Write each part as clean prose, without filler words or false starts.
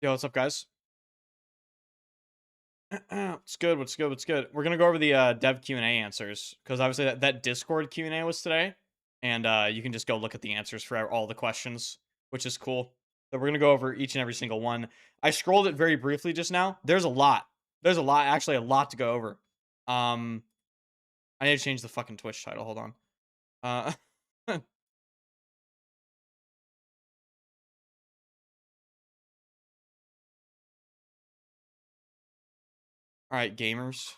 Yo, what's up, guys? What's good? What's good? What's good? We're gonna go over the dev Q&A answers because obviously that Discord Q&A was today, and you can just go look at the answers for all the questions, which is cool. So we're gonna go over each and every single one. I scrolled it very briefly just now. There's a lot. There's a lot, actually, a lot to go over. Um, I need to change the fucking Twitch title. Hold on. All right, gamers,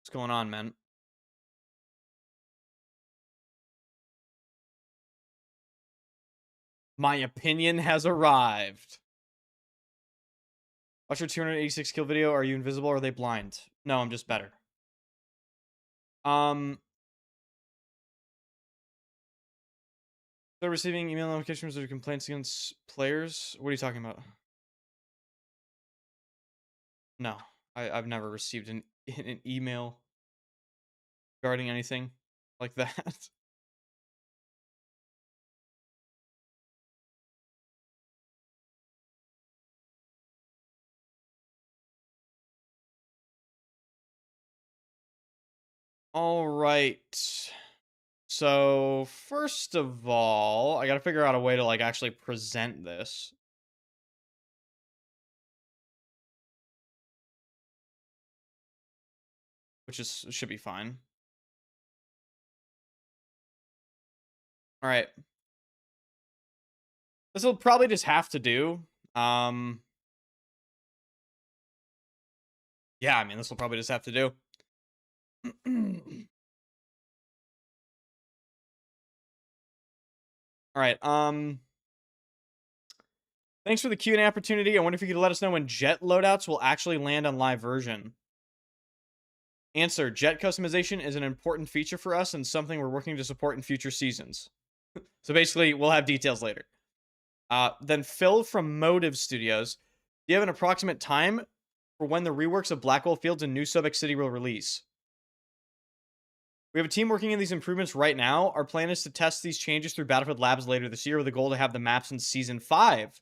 what's going on, man? My opinion has arrived. Watch your 286 kill video. Are you invisible or are they blind? No, I'm just better. They're receiving email notifications or complaints against players. What are you talking about? No, I've never received an email regarding anything like that. All right. So first of all, I gotta figure out a way to like actually present this. Which is should be fine. All right. This will probably just have to do. Yeah, I mean, this will probably just have to do. All right. Thanks for the Q&A opportunity. I wonder if you could let us know when jet loadouts will actually land on live version. Answer: jet customization is an important feature for us and something we're working to support in future seasons. So basically, we'll have details later. Then Phil from Motive Studios. Do you have an approximate time for when the reworks of Blackwell Fields and New Sobek City will release? We have a team working on these improvements right now. Our plan is to test these changes through Battlefield Labs later this year with the goal to have the maps in Season 5.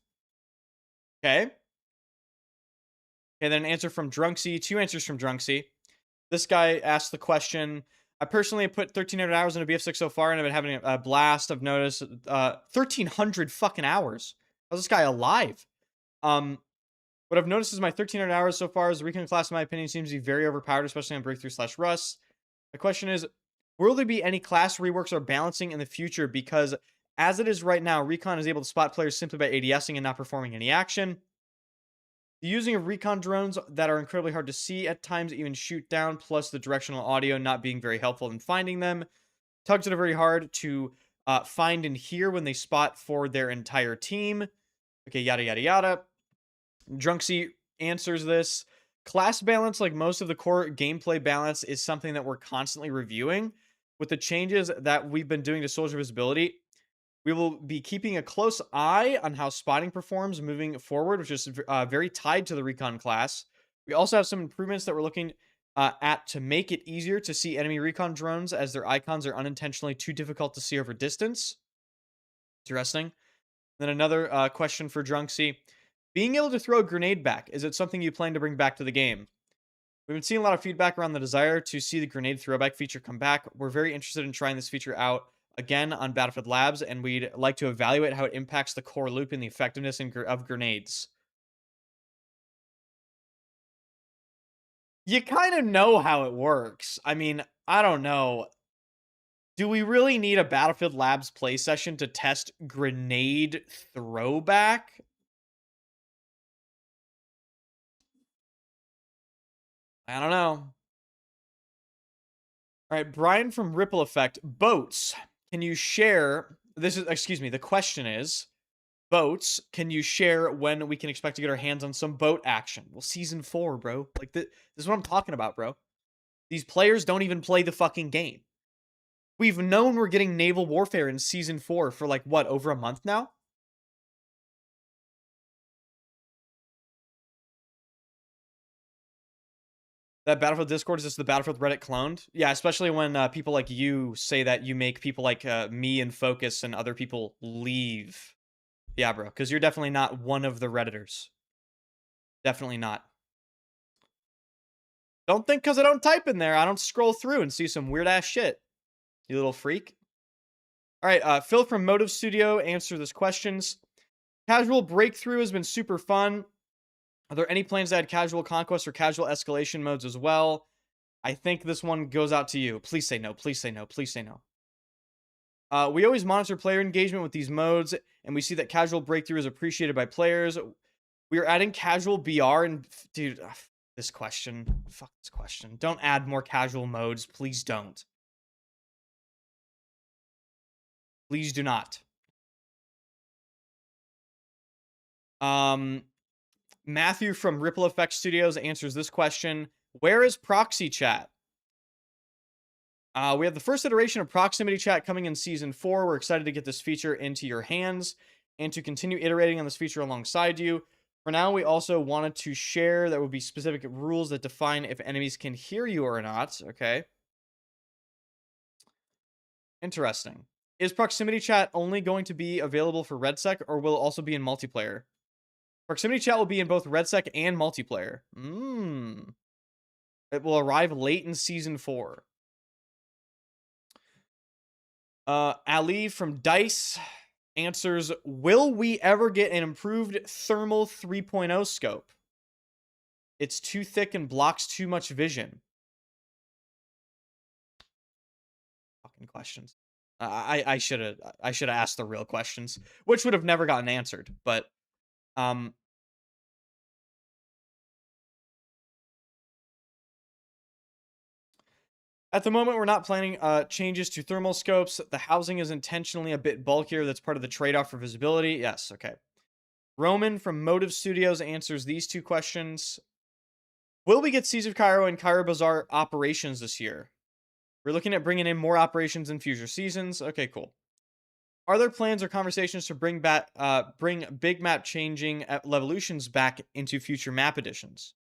Okay. Okay, then an answer from Drunksy. 2 answers from Drunksy. This guy asked the question. I personally have put 1,300 hours into BF6 so far, and I've been having a blast. I've noticed 1,300 fucking hours. How's this guy alive? What I've noticed is my 1,300 hours so far as the Recon class, in my opinion, seems to be very overpowered, especially on Breakthrough/Rust. The question is, will there be any class reworks or balancing in the future? Because as it is right now, Recon is able to spot players simply by ADSing and not performing any action. The using of recon drones that are incredibly hard to see at times, even shoot down, plus the directional audio not being very helpful in finding them. Tugs that are very hard to find and hear when they spot for their entire team. Okay, yada, yada, yada. Drunksy answers this. Class balance, like most of the core gameplay balance, is something that we're constantly reviewing. With the changes that we've been doing to soldier visibility, we will be keeping a close eye on how spotting performs moving forward, which is very tied to the recon class. We also have some improvements that we're looking at to make it easier to see enemy recon drones, as their icons are unintentionally too difficult to see over distance. Interesting. Then another question for Drunksy. Being able to throw a grenade back, is it something you plan to bring back to the game? We've been seeing a lot of feedback around the desire to see the grenade throwback feature come back. We're very interested in trying this feature out again on Battlefield Labs, and we'd like to evaluate how it impacts the core loop and the effectiveness of grenades. You kind of know how it works. I mean, I don't know. Do we really need a Battlefield Labs play session to test grenade throwback? I don't know. All right, Brian from Ripple Effect. Boats. Can you share? This is, excuse me, the question is, boats, can you share when we can expect to get our hands on some boat action? Well, Season 4, bro. Like, this is what I'm talking about, bro. These players don't even play the fucking game. We've known we're getting naval warfare in Season 4 for, like, what, over a month now? That Battlefield Discord is just the Battlefield Reddit cloned. Yeah, especially when people like you say that you make people like me and Focus and other people leave. Yeah, bro, because you're definitely not one of the Redditors. Definitely not. Don't think because I don't type in there, I don't scroll through and see some weird ass shit. You little freak. All right, Phil from Motive Studio answer this questions. Casual Breakthrough has been super fun. Are there any plans to add casual conquest or casual escalation modes as well? I think this one goes out to you. Please say no. Please say no. Please say no. We always monitor player engagement with these modes, and we see that casual breakthrough is appreciated by players. We are adding casual BR, and dude, this question. Fuck this question. Don't add more casual modes. Please don't. Please do not. Matthew from Ripple Effect Studios answers this question. Where is proxy chat? We have the first iteration of proximity chat coming in season 4. We're excited to get this feature into your hands and to continue iterating on this feature alongside you. For now, we also wanted to share there will be specific rules that define if enemies can hear you or not. Okay. Interesting. Is proximity chat only going to be available for RedSec or will it also be in multiplayer? Proximity chat will be in both RedSec and multiplayer. It will arrive late in season 4. Ali from DICE answers, will we ever get an improved thermal 3.0 scope? It's too thick and blocks too much vision. Fucking questions. I should have asked the real questions, which would have never gotten answered, but at the moment, we're not planning changes to thermal scopes. The housing is intentionally a bit bulkier. That's part of the trade-off for visibility. Yes, okay. Roman from Motive Studios answers these two questions. Will we get Siege of Cairo and Cairo Bazaar operations this year? We're looking at bringing in more operations in future seasons. Okay, cool. Are there plans or conversations to bring big map changing evolutions back into future map editions?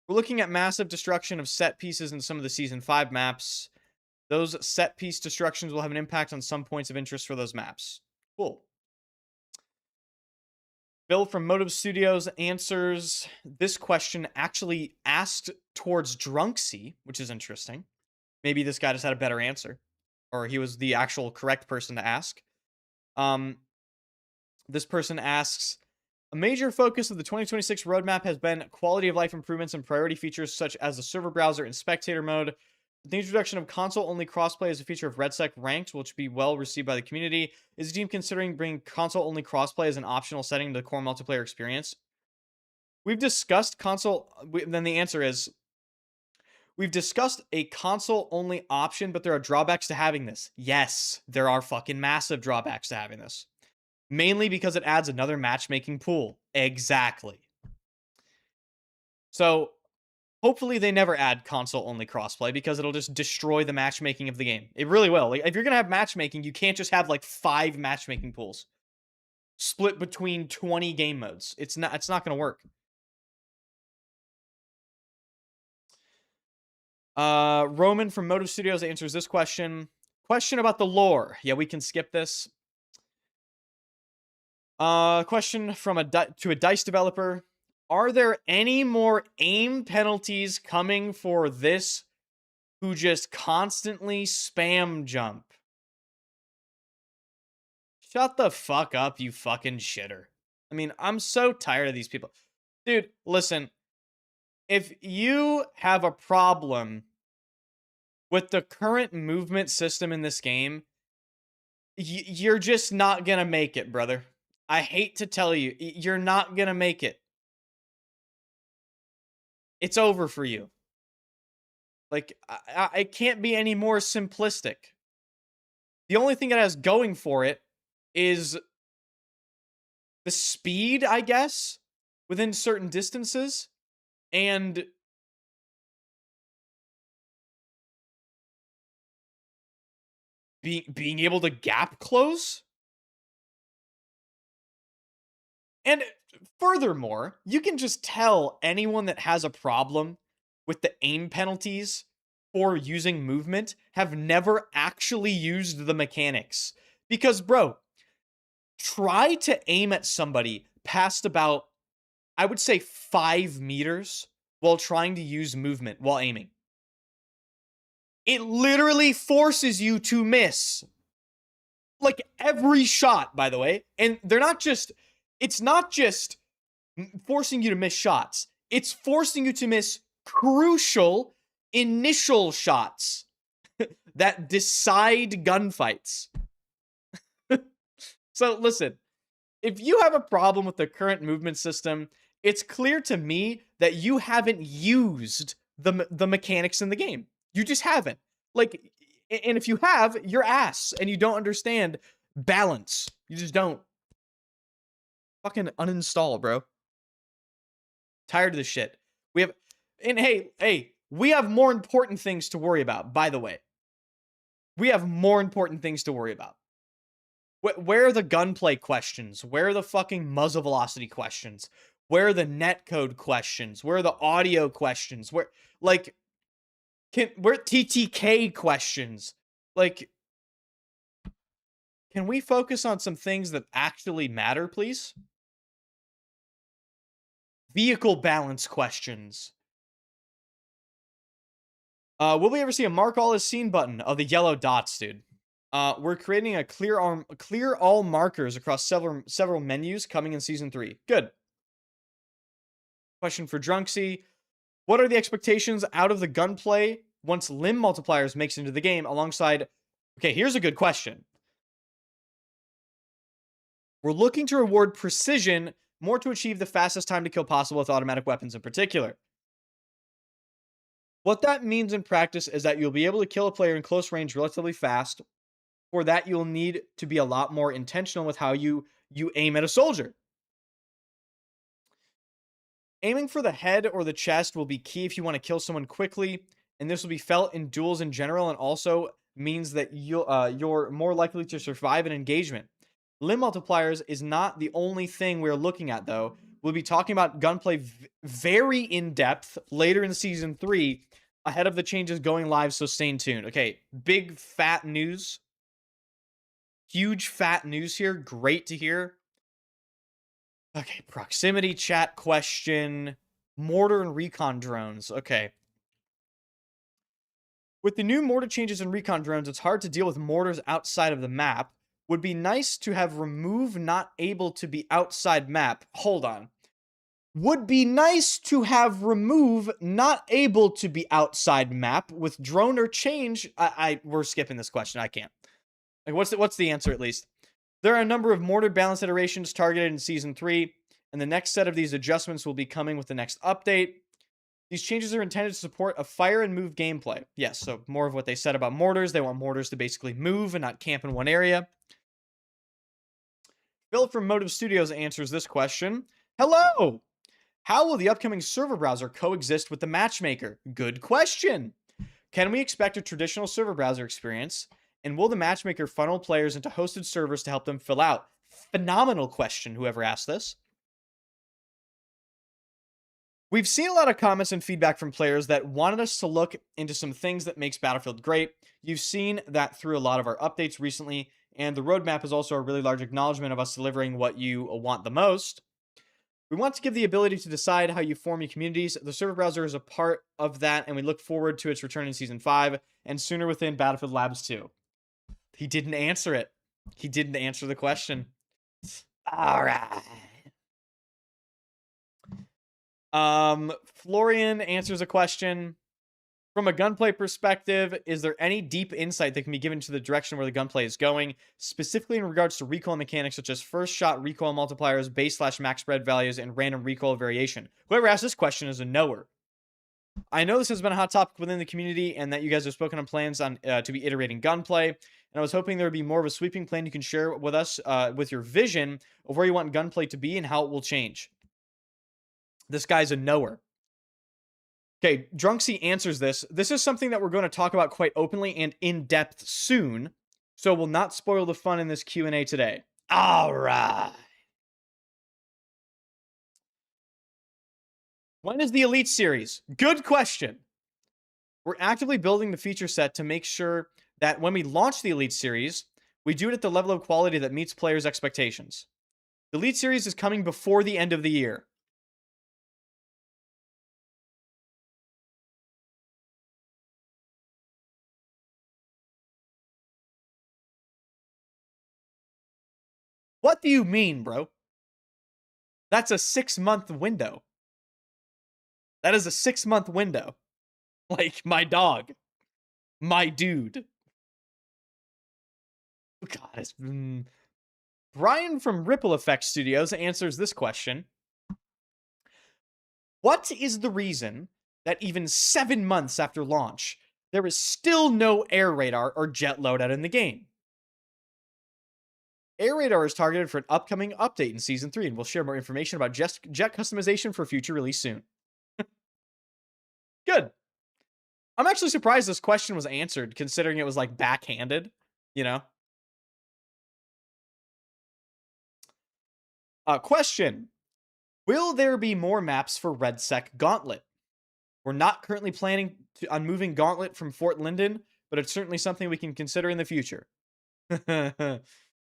We're looking at massive destruction of set pieces in some of the Season 5 maps. Those set piece destructions will have an impact on some points of interest for those maps. Cool. Bill from Motive Studios answers this question actually asked towards Drunksy, which is interesting. Maybe this guy just had a better answer. Or he was the actual correct person to ask. This person asks, a major focus of the 2026 roadmap has been quality of life improvements and priority features such as the server browser and spectator mode. The introduction of console-only crossplay as a feature of RedSec Ranked, which will be well received by the community. Is the team considering bringing console-only crossplay as an optional setting to the core multiplayer experience? We've discussed console... Then the answer is... We've discussed a console-only option, but there are drawbacks to having this. Yes, there are fucking massive drawbacks to having this. Mainly because it adds another matchmaking pool. Exactly. So, hopefully they never add console-only crossplay because it'll just destroy the matchmaking of the game. It really will. Like, if you're going to have matchmaking, you can't just have, like, 5 matchmaking pools split between 20 game modes. It's not going to work. Roman from Motive Studios answers this question. Question about the lore. Yeah, we can skip this. Question from a DICE developer. Are there any more aim penalties coming for this who just constantly spam jump? Shut the fuck up, you fucking shitter. I mean, I'm so tired of these people. Dude, listen. If you have a problem with the current movement system in this game, you're just not gonna make it, brother. I hate to tell you, you're not gonna make it. It's over for you. Like, it can't be any more simplistic. The only thing it has going for it is the speed, I guess, within certain distances, and being able to gap close. And furthermore, you can just tell anyone that has a problem with the aim penalties for using movement have never actually used the mechanics. Because, bro, try to aim at somebody past about I would say 5 meters while trying to use movement while aiming. It literally forces you to miss. Like every shot, by the way. And it's not just forcing you to miss shots. It's forcing you to miss crucial initial shots that decide gunfights. So listen, if you have a problem with the current movement system, it's clear to me that you haven't used the mechanics in the game. You just haven't. Like, and if you have, you're ass and you don't understand balance. You just don't. Fucking uninstall, bro. Tired of this shit. We have more important things to worry about, by the way. We have more important things to worry about. Where are the gunplay questions? Where are the fucking muzzle velocity questions? Where are the netcode questions? Where are the audio questions? Where TTK questions? Like, can we focus on some things that actually matter, please? Vehicle balance questions. Will we ever see a mark all as seen button? Oh, the yellow dots, dude. We're creating a clear all markers across several menus coming in season 3. Good. Question for Drunksy. What are the expectations out of the gunplay once limb multipliers makes into the game alongside... Okay, here's a good question. We're looking to reward precision more to achieve the fastest time to kill possible with automatic weapons in particular. What that means in practice is that you'll be able to kill a player in close range relatively fast. For that, you'll need to be a lot more intentional with how you aim at a soldier. Aiming for the head or the chest will be key if you want to kill someone quickly, and this will be felt in duels in general and also means that you're more likely to survive an engagement. Limb multipliers is not the only thing we're looking at, though. We'll be talking about gunplay very in-depth later in Season 3, ahead of the changes going live, so stay tuned. Okay, big fat news. Huge fat news here. Great to hear. Okay, proximity chat question. Mortar and recon drones. Okay. With the new mortar changes and recon drones, it's hard to deal with mortars outside of the map. Would be nice to have remove not able to be outside map. Hold on. Would be nice to have remove not able to be outside map with drone or change. We're skipping this question. I can't. Like, what's the answer at least? There are a number of mortar balance iterations targeted in Season 3, and the next set of these adjustments will be coming with the next update. These changes are intended to support a fire and move gameplay. Yes, so more of what they said about mortars. They want mortars to basically move and not camp in one area. Phil from Motive Studios answers this question. Hello! How will the upcoming server browser coexist with the matchmaker? Good question. Can we expect a traditional server browser experience? And will the matchmaker funnel players into hosted servers to help them fill out? Phenomenal question, whoever asked this. We've seen a lot of comments and feedback from players that wanted us to look into some things that makes Battlefield great. You've seen that through a lot of our updates recently, and the roadmap is also a really large acknowledgement of us delivering what you want the most. We want to give the ability to decide how you form your communities. The server browser is a part of that, and we look forward to its return in Season 5, and sooner within Battlefield Labs 2. He didn't answer it. He didn't answer the question. All right. Florian answers a question. From a gunplay perspective, is there any deep insight that can be given to the direction where the gunplay is going, specifically in regards to recoil mechanics such as first shot recoil multipliers, base/max spread values, and random recoil variation? Whoever asked this question is a knower. I know this has been a hot topic within the community and that you guys have spoken on plans on to be iterating gunplay, and I was hoping there would be more of a sweeping plan you can share with us with your vision of where you want gunplay to be and how it will change. This guy's a knower. Okay, Drunksy answers this. This is something that we're going to talk about quite openly and in depth soon, so we'll not spoil the fun in this Q&A today. All right. When is the Elite Series? Good question. We're actively building the feature set to make sure that when we launch the Elite Series, we do it at the level of quality that meets players' expectations. The Elite Series is coming before the end of the year. What do you mean, bro? That's a 6-month window. That is a 6-month window. Like, my dog. My dude. God, it's... Brian from Ripple Effect Studios answers this question. What is the reason that even 7 months after launch, there is still no air radar or jet loadout in the game? Air radar is targeted for an upcoming update in Season 3, and we'll share more information about jet customization for future release soon. Good. I'm actually surprised this question was answered, considering it was, like, backhanded, you know? Question. Will there be more maps for RedSec Gauntlet? We're not currently planning on moving Gauntlet from Fort Linden, but it's certainly something we can consider in the future.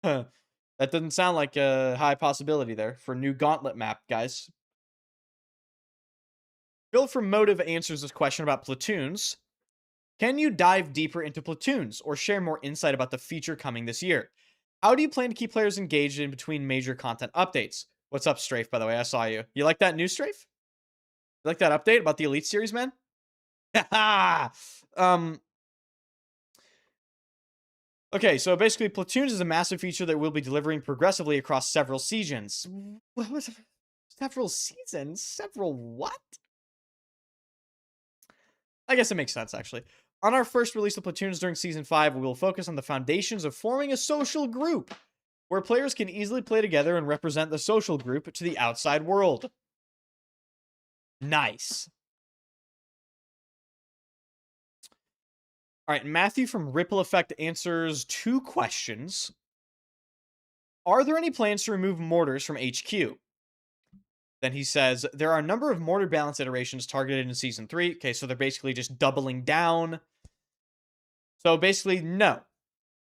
That doesn't sound like a high possibility there for a new Gauntlet map, guys. Bill from Motive answers this question about platoons. Can you dive deeper into platoons or share more insight about the feature coming this year? How do you plan to keep players engaged in between major content updates? What's up, Strafe, by the way? I saw you. You like that news, Strafe? You like that update about the Elite Series, man? Okay, so basically, Platoons is a massive feature that we'll be delivering progressively across several seasons. Several seasons? Several what? I guess it makes sense, actually. On our first release of Platoons during Season 5, we will focus on the foundations of forming a social group, where players can easily play together and represent the social group to the outside world. Nice. All right, Matthew from Ripple Effect answers 2 questions. Are there any plans to remove mortars from HQ? Then he says, there are a number of mortar balance iterations targeted in Season 3. Okay, so they're basically just doubling down. So basically, no.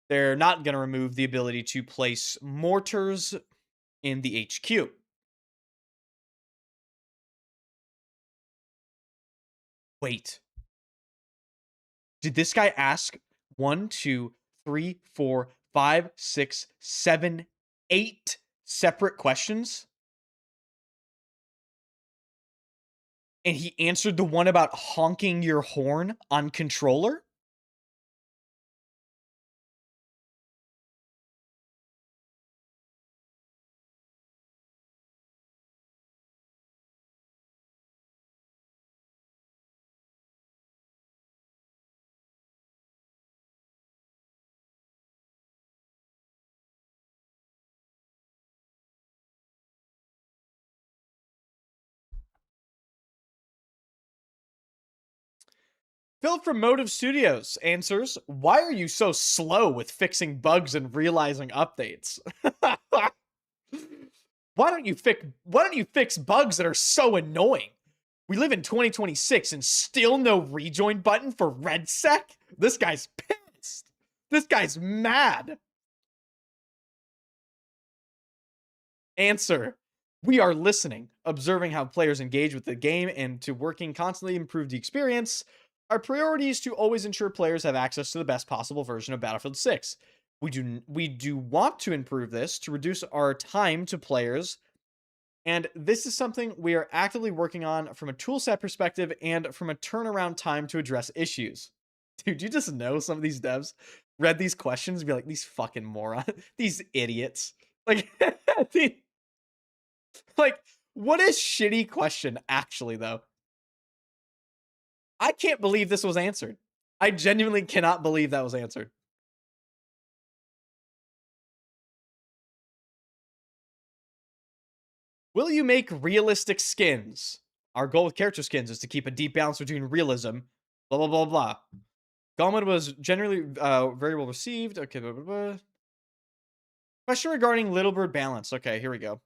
They're not going to remove the ability to place mortars in the HQ. Wait. Did this guy ask 1, 2, 3, 4, 5, 6, 7, 8 separate questions? And he answered the one about honking your horn on controller? Phil from Motive Studios answers, why are you so slow with fixing bugs and realizing updates? Why don't you fix bugs that are so annoying? We live in 2026 and still no rejoin button for RedSec? This guy's pissed. This guy's mad. Answer. We are listening, observing how players engage with the game, and to working constantly improve the experience. Our priority is to always ensure players have access to the best possible version of Battlefield 6. We do want to improve this to reduce our time to players, and this is something we are actively working on from a toolset perspective and from a turnaround time to address issues. Dude, you just know some of these devs read these questions and be like, these fucking morons, these idiots. Like, like, what a shitty question, actually, though. I can't believe this was answered. I genuinely cannot believe that was answered. Will you make realistic skins? Our goal with character skins is to keep a deep balance between realism, blah, blah, blah, blah. Gauntlet was generally very well received. Okay, blah, blah, blah. Question regarding Little Bird balance. Okay, here we go.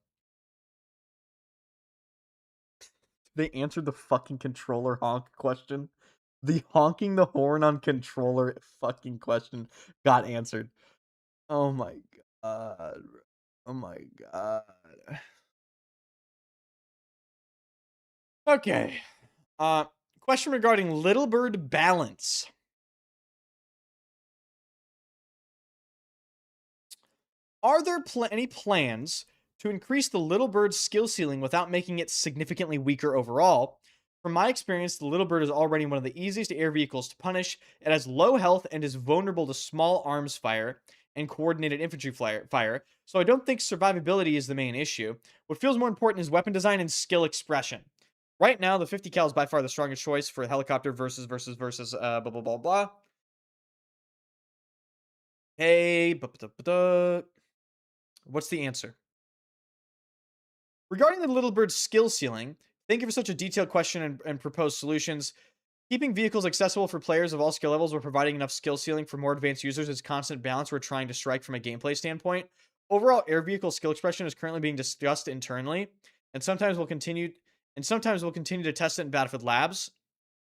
They answered the fucking controller honk question. The honking the horn on controller fucking question got answered. Oh my god. Oh my god. Okay. Question regarding Little Bird balance. Are there any plans to increase the little bird's skill ceiling without making it significantly weaker overall? From my experience, the little bird is already one of the easiest air vehicles to punish. It has low health and is vulnerable to small arms fire and coordinated infantry fire, so I don't think survivability is the main issue. What feels more important is weapon design and skill expression. Right now, the 50 cal is by far the strongest choice for helicopter versus blah blah blah blah. Hey, what's the answer? Regarding the little bird's skill ceiling, thank you for such a detailed question and proposed solutions. Keeping vehicles accessible for players of all skill levels while providing enough skill ceiling for more advanced users is constant balance we're trying to strike from a gameplay standpoint. Overall air vehicle skill expression is currently being discussed internally, and sometimes we'll continue to test it in Battlefield Labs.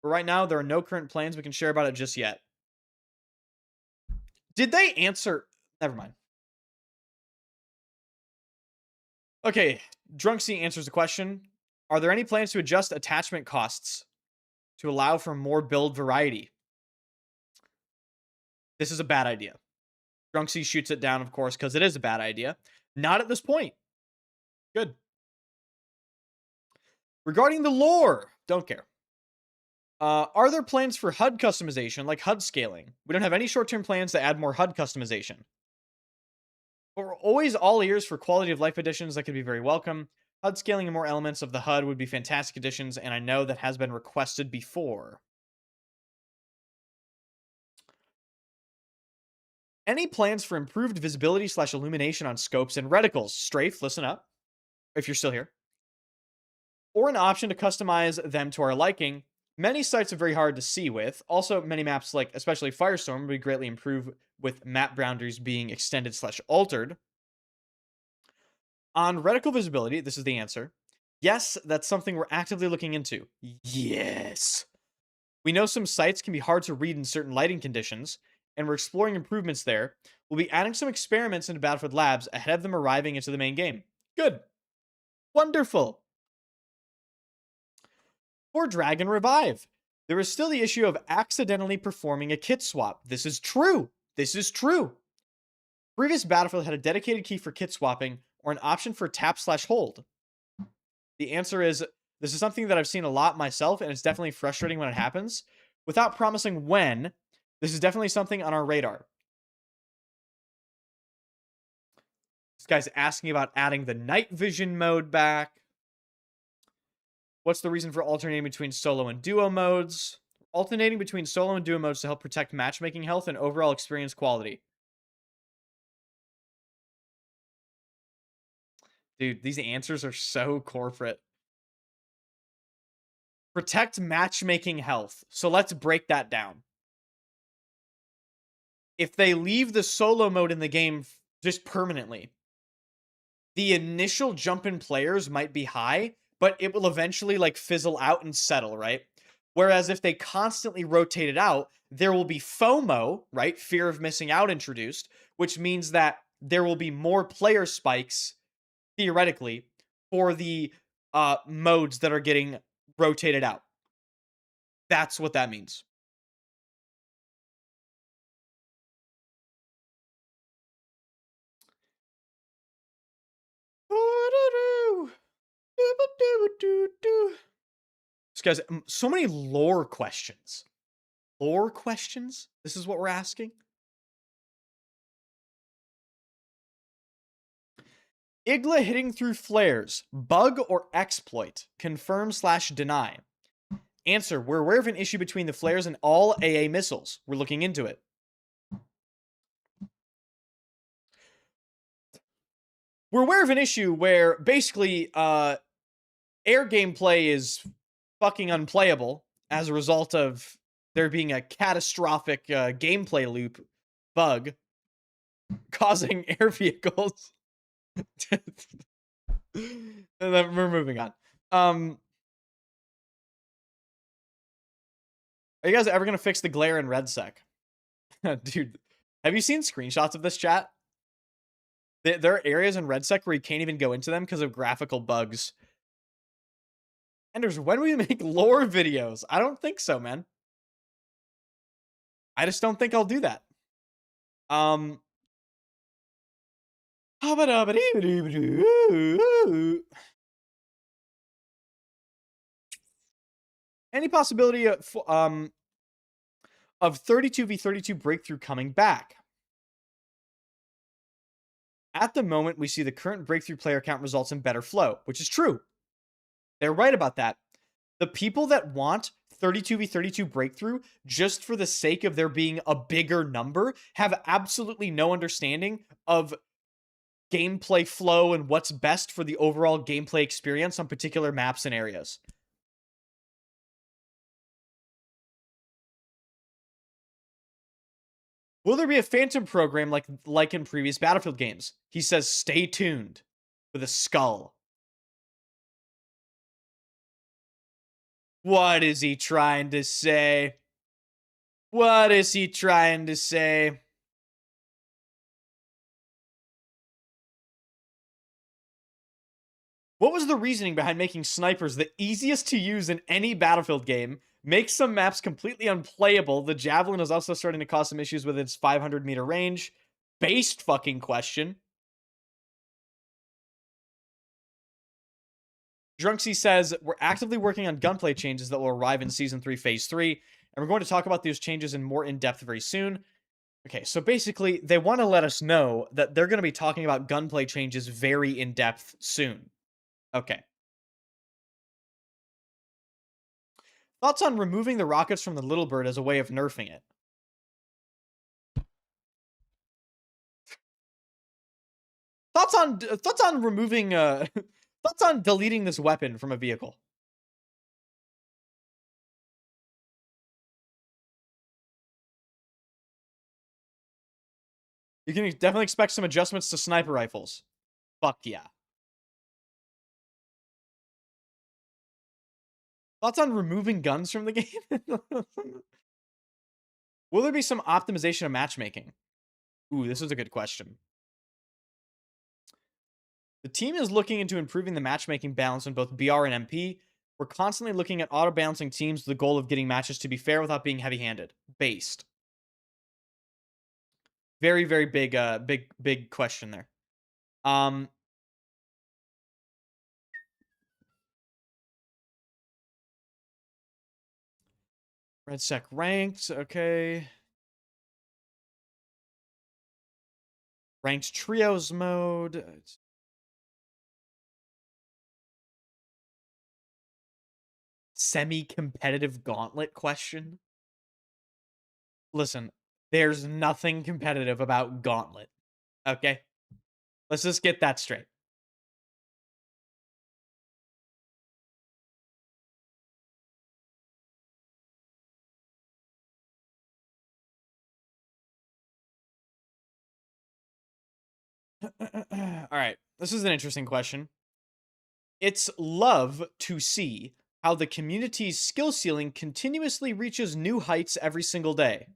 But right now, there are no current plans we can share about it just yet. Did they answer? Never mind. Okay, Drunksy answers the question. Are there any plans to adjust attachment costs to allow for more build variety? This is a bad idea. Drunksy shoots it down, of course, because it is a bad idea. Not at this point. Good. Regarding the lore, don't care. Are there plans for HUD customization, like HUD scaling? We don't have any short-term plans to add more HUD customization. But we're always all ears for quality of life additions that could be very welcome. HUD scaling and more elements of the HUD would be fantastic additions, and I know that has been requested before. Any plans for improved visibility / illumination on scopes and reticles? Strafe, listen up, if you're still here. Or an option to customize them to our liking. Many sites are very hard to see with. Also, many maps, like especially Firestorm, would greatly improve with map boundaries being extended / altered. On reticle visibility, this is the answer. Yes, that's something we're actively looking into. Yes. We know some sites can be hard to read in certain lighting conditions, and we're exploring improvements there. We'll be adding some experiments into Battlefield Labs ahead of them arriving into the main game. Good. Wonderful. For Dragon Revive, there is still the issue of accidentally performing a kit swap. This is true. This is true. Previous Battlefield had a dedicated key for kit swapping or an option for tap / hold. The answer is, this is something that I've seen a lot myself, and it's definitely frustrating when it happens. Without promising when, this is definitely something on our radar. This guy's asking about adding the night vision mode back. What's the reason for alternating between solo and duo modes? Alternating between solo and duo modes to help protect matchmaking health and overall experience quality. Dude, these answers are so corporate. Protect matchmaking health. So let's break that down. If they leave the solo mode in the game just permanently, the initial jump in players might be high, but it will eventually like fizzle out and settle, right? Whereas if they constantly rotate it out, there will be FOMO, right? Fear of missing out introduced, which means that there will be more player spikes, theoretically, for the modes that are getting rotated out. That's what that means. This guy's so many lore questions. Lore questions? This is what we're asking? Igla hitting through flares, bug or exploit? Confirm / deny. Answer, we're aware of an issue between the flares and all AA missiles. We're looking into it. We're aware of an issue where basically air gameplay is fucking unplayable as a result of there being a catastrophic gameplay loop bug causing air vehicles. And then we're moving on. Are you guys ever going to fix the glare in RedSec? Dude, have you seen screenshots of this, chat? There are areas in RedSec where you can't even go into them because of graphical bugs. Anders, when we make lore videos? I don't think so, man. I just don't think I'll do that. Any possibility of 32v32 breakthrough coming back? At the moment, we see the current breakthrough player count results in better flow, which is true. They're right about that. The people that want 32v32 breakthrough just for the sake of there being a bigger number have absolutely no understanding of gameplay flow and what's best for the overall gameplay experience on particular maps and areas. Will there be a phantom program like in previous Battlefield games? He says, stay tuned, with a skull. What is he trying to say? What is he trying to say? What was the reasoning behind making snipers the easiest to use in any Battlefield game? Make some maps completely unplayable. The Javelin is also starting to cause some issues with its 500-meter range. Based fucking question. Drunksy says, we're actively working on gunplay changes that will arrive in Season 3, Phase 3, and we're going to talk about those changes in more in-depth very soon. Okay, so basically, they want to let us know that they're going to be talking about gunplay changes very in-depth soon. Okay. Thoughts on removing the rockets from the Little Bird as a way of nerfing it? Thoughts on removing thoughts on deleting this weapon from a vehicle? You can definitely expect some adjustments to sniper rifles. Fuck yeah. Thoughts on removing guns from the game? Will there be some optimization of matchmaking? Ooh, this is a good question. The team is looking into improving the matchmaking balance in both BR and MP. We're constantly looking at auto-balancing teams with the goal of getting matches to be fair without being heavy-handed. Based. Very, very big, big question there. Red Sec ranked, okay. Ranked trios mode. Semi-competitive gauntlet question. Listen, there's nothing competitive about gauntlet. Okay? Let's just get that straight. All right. This is an interesting question. It's love to see how the community's skill ceiling continuously reaches new heights every single day.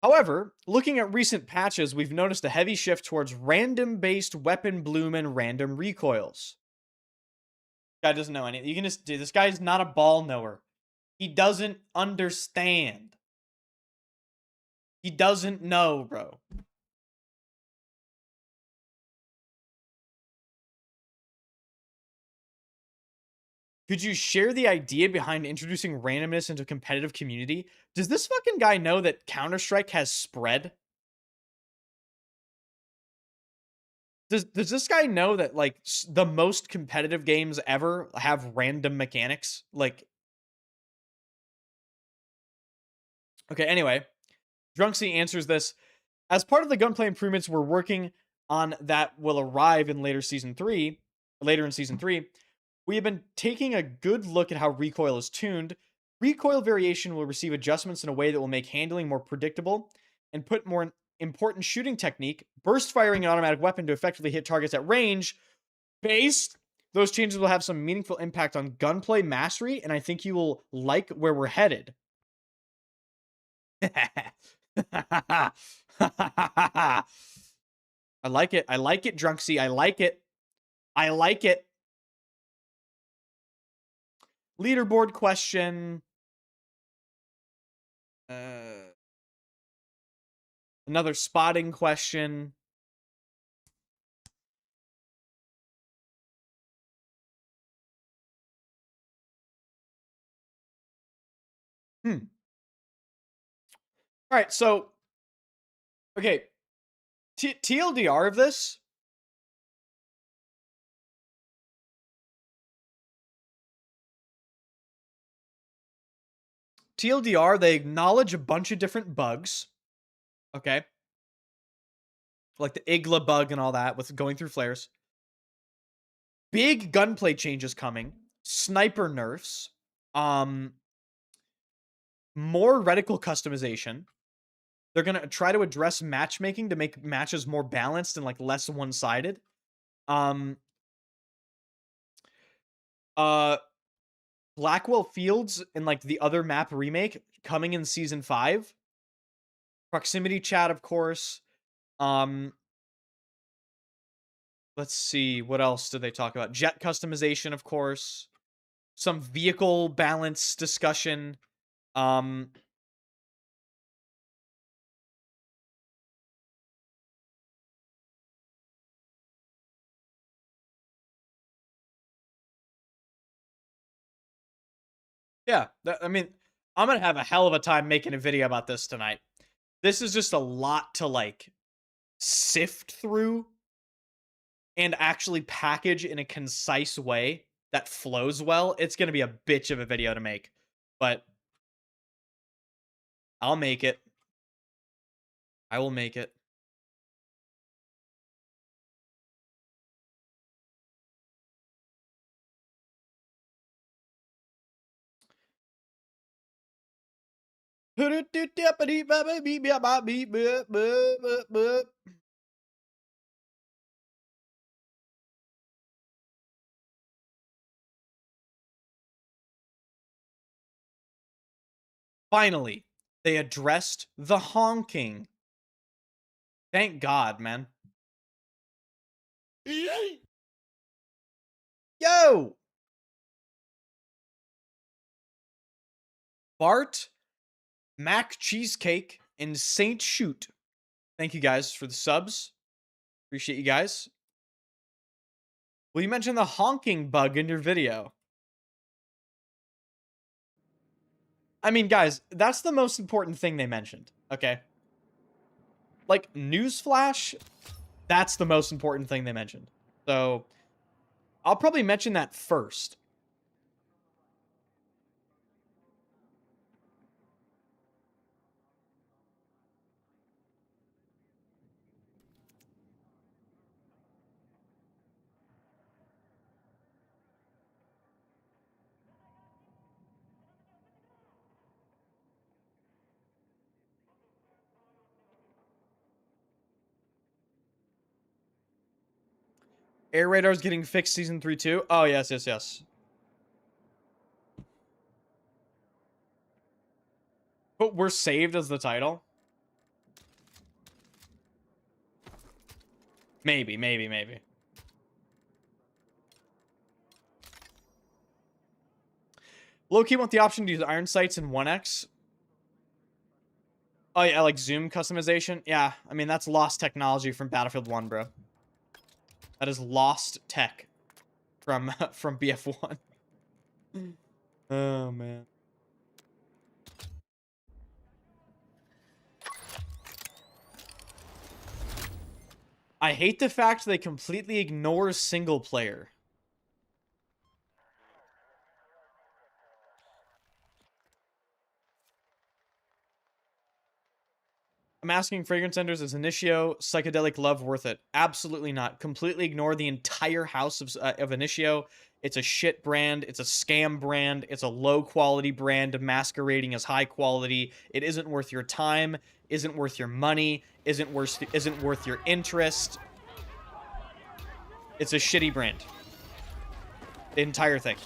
However, looking at recent patches, we've noticed a heavy shift towards random-based weapon bloom and random recoils. Guy doesn't know anything. You can just do this. Guy's not a ball knower. He doesn't understand. He doesn't know, bro. Could you share the idea behind introducing randomness into a competitive community? Does this fucking guy know that Counter-Strike has spread? Does this guy know that, like, the most competitive games ever have random mechanics? Like, okay, anyway. Drunksy answers this. As part of the gunplay improvements we're working on that will arrive in later in Season 3, we have been taking a good look at how recoil is tuned. Recoil variation will receive adjustments in a way that will make handling more predictable and put more important shooting technique, burst firing an automatic weapon to effectively hit targets at range. Based, those changes will have some meaningful impact on gunplay mastery, and I think you will like where we're headed. I like it. I like it, Drunksy. I like it. I like it. Leaderboard question. Another spotting question. All right, so okay, TLDR of this. TLDR, they acknowledge a bunch of different bugs. Okay. Like the Igla bug and all that with going through flares. Big gunplay changes coming. Sniper nerfs. More reticle customization. They're going to try to address matchmaking to make matches more balanced and like less one-sided. Blackwell Fields and like the other map remake coming in season 5. Proximity chat, of course. Let's see, what else did they talk about? Jet customization, of course. Some vehicle balance discussion. Yeah, I mean, I'm gonna have a hell of a time making a video about this tonight. This is just a lot to like sift through and actually package in a concise way that flows well. It's gonna be a bitch of a video to make, but I'll make it. I will make it. Finally, they addressed the honking. Thank God, man. Yo! Bart, Mac Cheesecake, and Saint Shoot. Thank you guys for the subs. Appreciate you guys. Will you mention the honking bug in your video? I mean, guys, that's the most important thing they mentioned, okay? Like, newsflash, that's the most important thing they mentioned. So, I'll probably mention that first. Air Radar's getting fixed season 3 too? Oh, yes, yes, yes. But we're saved as the title? Maybe, maybe, maybe. Low-key want the option to use iron sights in 1x. Oh, yeah, like zoom customization? Yeah, I mean, that's lost technology from Battlefield 1, bro. That is lost tech from BF1. Oh, man. I hate the fact they completely ignore single player. I'm asking Fragrance Enders, is Initio Psychedelic Love worth it? Absolutely not. Completely ignore the entire house of Initio. It's a shit brand. It's a scam brand. It's a low quality brand masquerading as high quality. It isn't worth your time. Isn't worth your money. Isn't worth your interest. It's a shitty brand. The entire thing.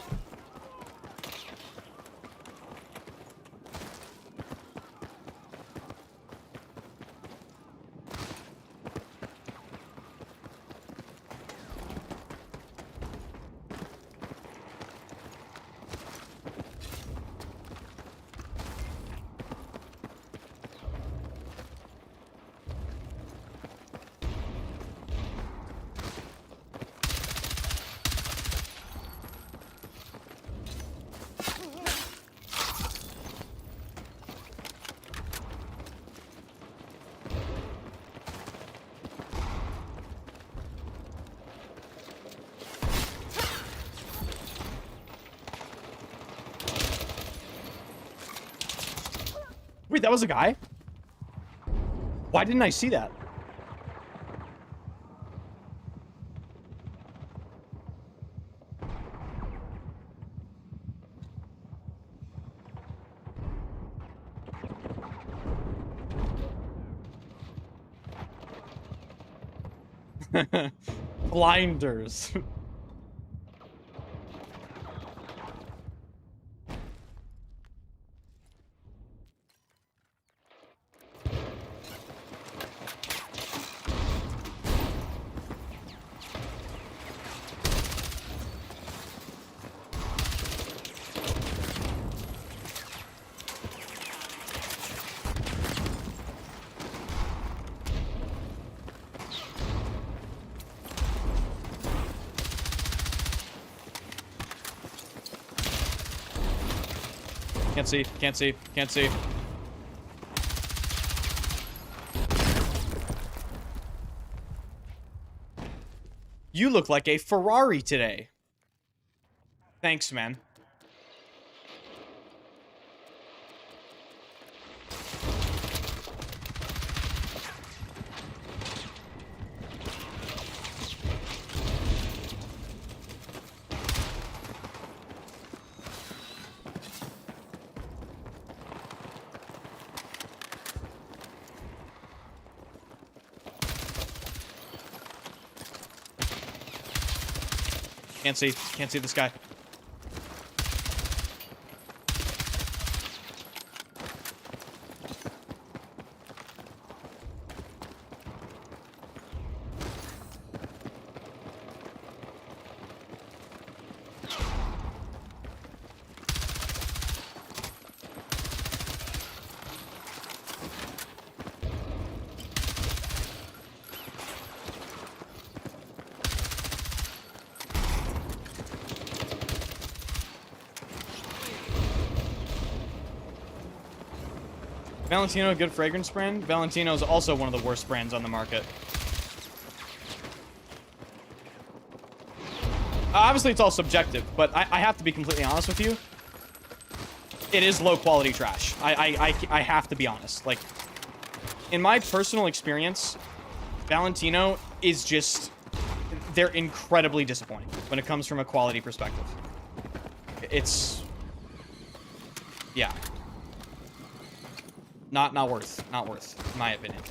Wait, that was a guy? Why didn't I see that? Blinders. Can't see, can't see, can't see. You look like a Ferrari today. Thanks, man. Can't see this guy. Valentino, a good fragrance brand. Valentino is also one of the worst brands on the market. Obviously, it's all subjective, but I have to be completely honest with you. It is low-quality trash. I have to be honest. Like, in my personal experience, Valentino is just... They're incredibly disappointing when it comes from a quality perspective. It's... Yeah. Not worth, in my opinion.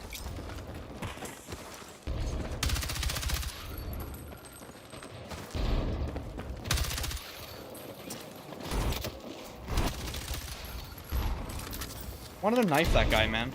Wanted to knife that guy, man.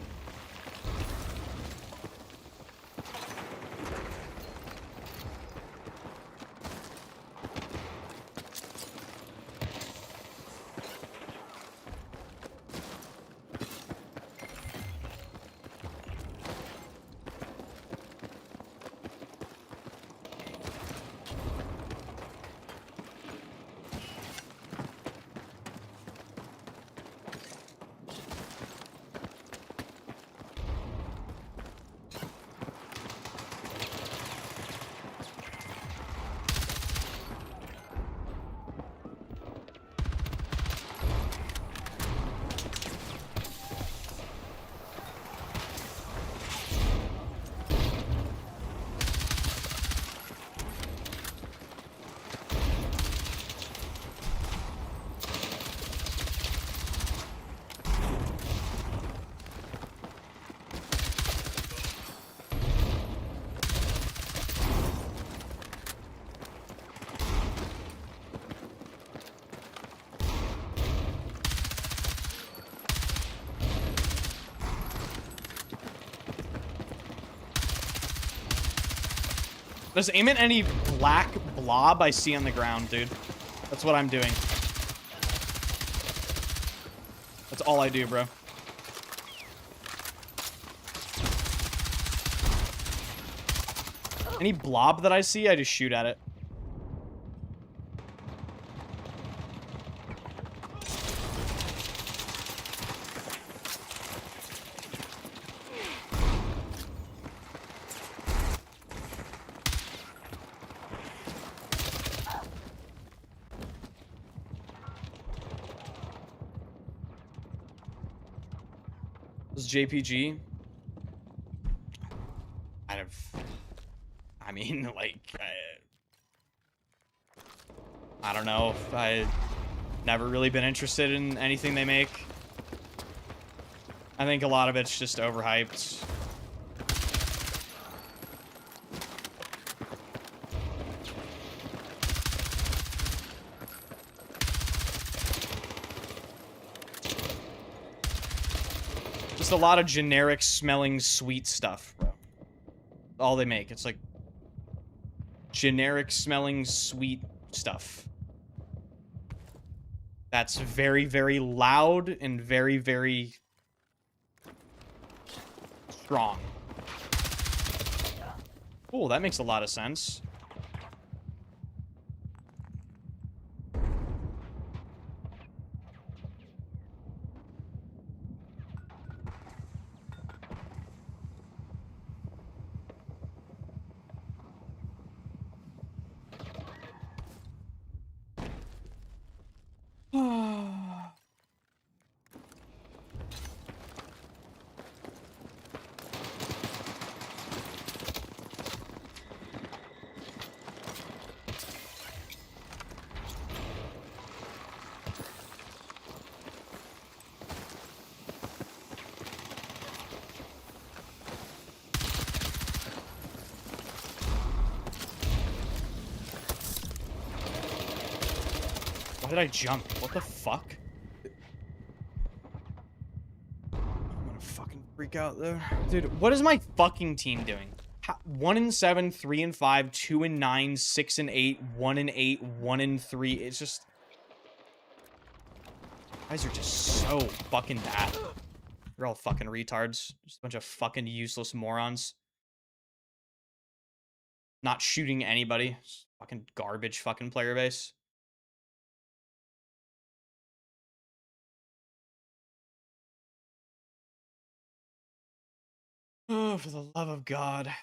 Just aim at any black blob I see on the ground, dude. That's what I'm doing. That's all I do, bro. Any blob that I see, I just shoot at it. This is JPG. I mean, like, I don't know. I never really been interested in anything they make. I think a lot of it's just overhyped. Just a lot of generic smelling sweet stuff, bro. All they make. It's like generic smelling sweet stuff. That's very, very loud and very, very strong. Cool, that makes a lot of sense. Why did I jump? What the fuck? I'm gonna fucking freak out there. Dude, what is my fucking team doing? 1-7, 3-5, 2-9, 6-8, 1-8, 1-3. It's just... You guys are just so fucking bad. You're all fucking retards. Just a bunch of fucking useless morons. Not shooting anybody. Just fucking garbage fucking player base. Oh, for the love of God.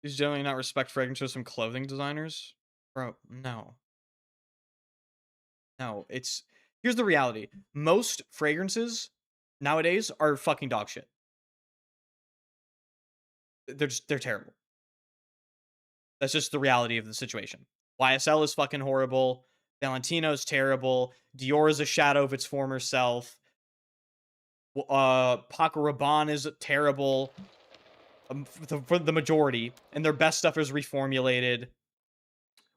These generally not respect fragrances from clothing designers? Bro, no. No, it's... Here's the reality. Most fragrances nowadays are fucking dog shit. They're terrible. That's just the reality of the situation. YSL is fucking horrible. Valentino's terrible. Dior is a shadow of its former self. Paco Rabanne is terrible. For the majority. And their best stuff is reformulated.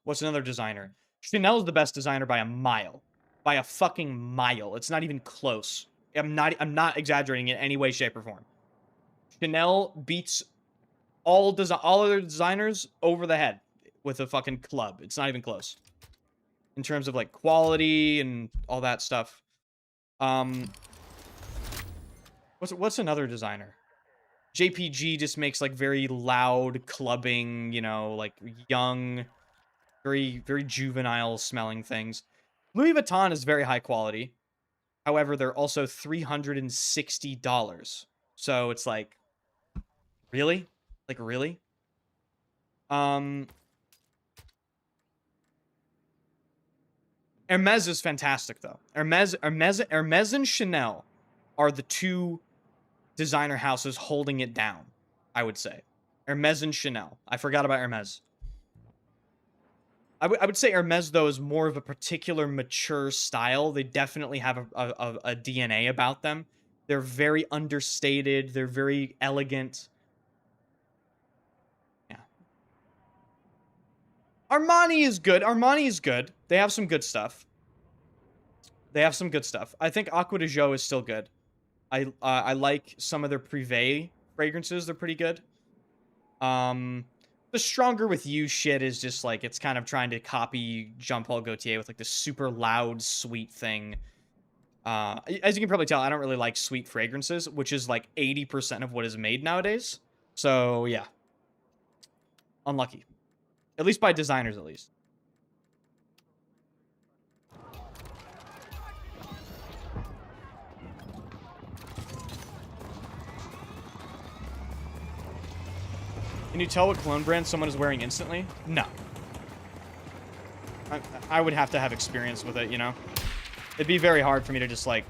What's another designer? Chanel is the best designer by a mile. By a fucking mile. It's not even close. I'm not exaggerating in any way, shape, or form. Chanel beats all other designers over the head with a fucking club. It's not even close. In terms of like quality and all that stuff. What's another designer? JPG just makes like very loud clubbing, you know, like young, very, very juvenile smelling things. Louis Vuitton is very high quality. However, they're also $360. So it's like, really? Like, really? Hermes is fantastic, though. Hermes and Chanel are the two designer houses holding it down, I would say. Hermes and Chanel. I forgot about Hermes. I would say Hermes, though, is more of a particular mature style. They definitely have a DNA about them. They're very understated. They're very elegant. Yeah. Armani is good. Armani is good. They have some good stuff. They have some good stuff. I think Aqua de Joe is still good. I like some of their Privé fragrances, they're pretty good. The Stronger With You shit is just like, it's kind of trying to copy Jean-Paul Gaultier with like this super loud, sweet thing. As you can probably tell, I don't really like sweet fragrances, which is like 80% of what is made nowadays. So yeah. Unlucky. At least by designers, at least. Can you tell what cologne brand someone is wearing instantly? No. I would have to have experience with it, you know? It'd be very hard for me to just, like,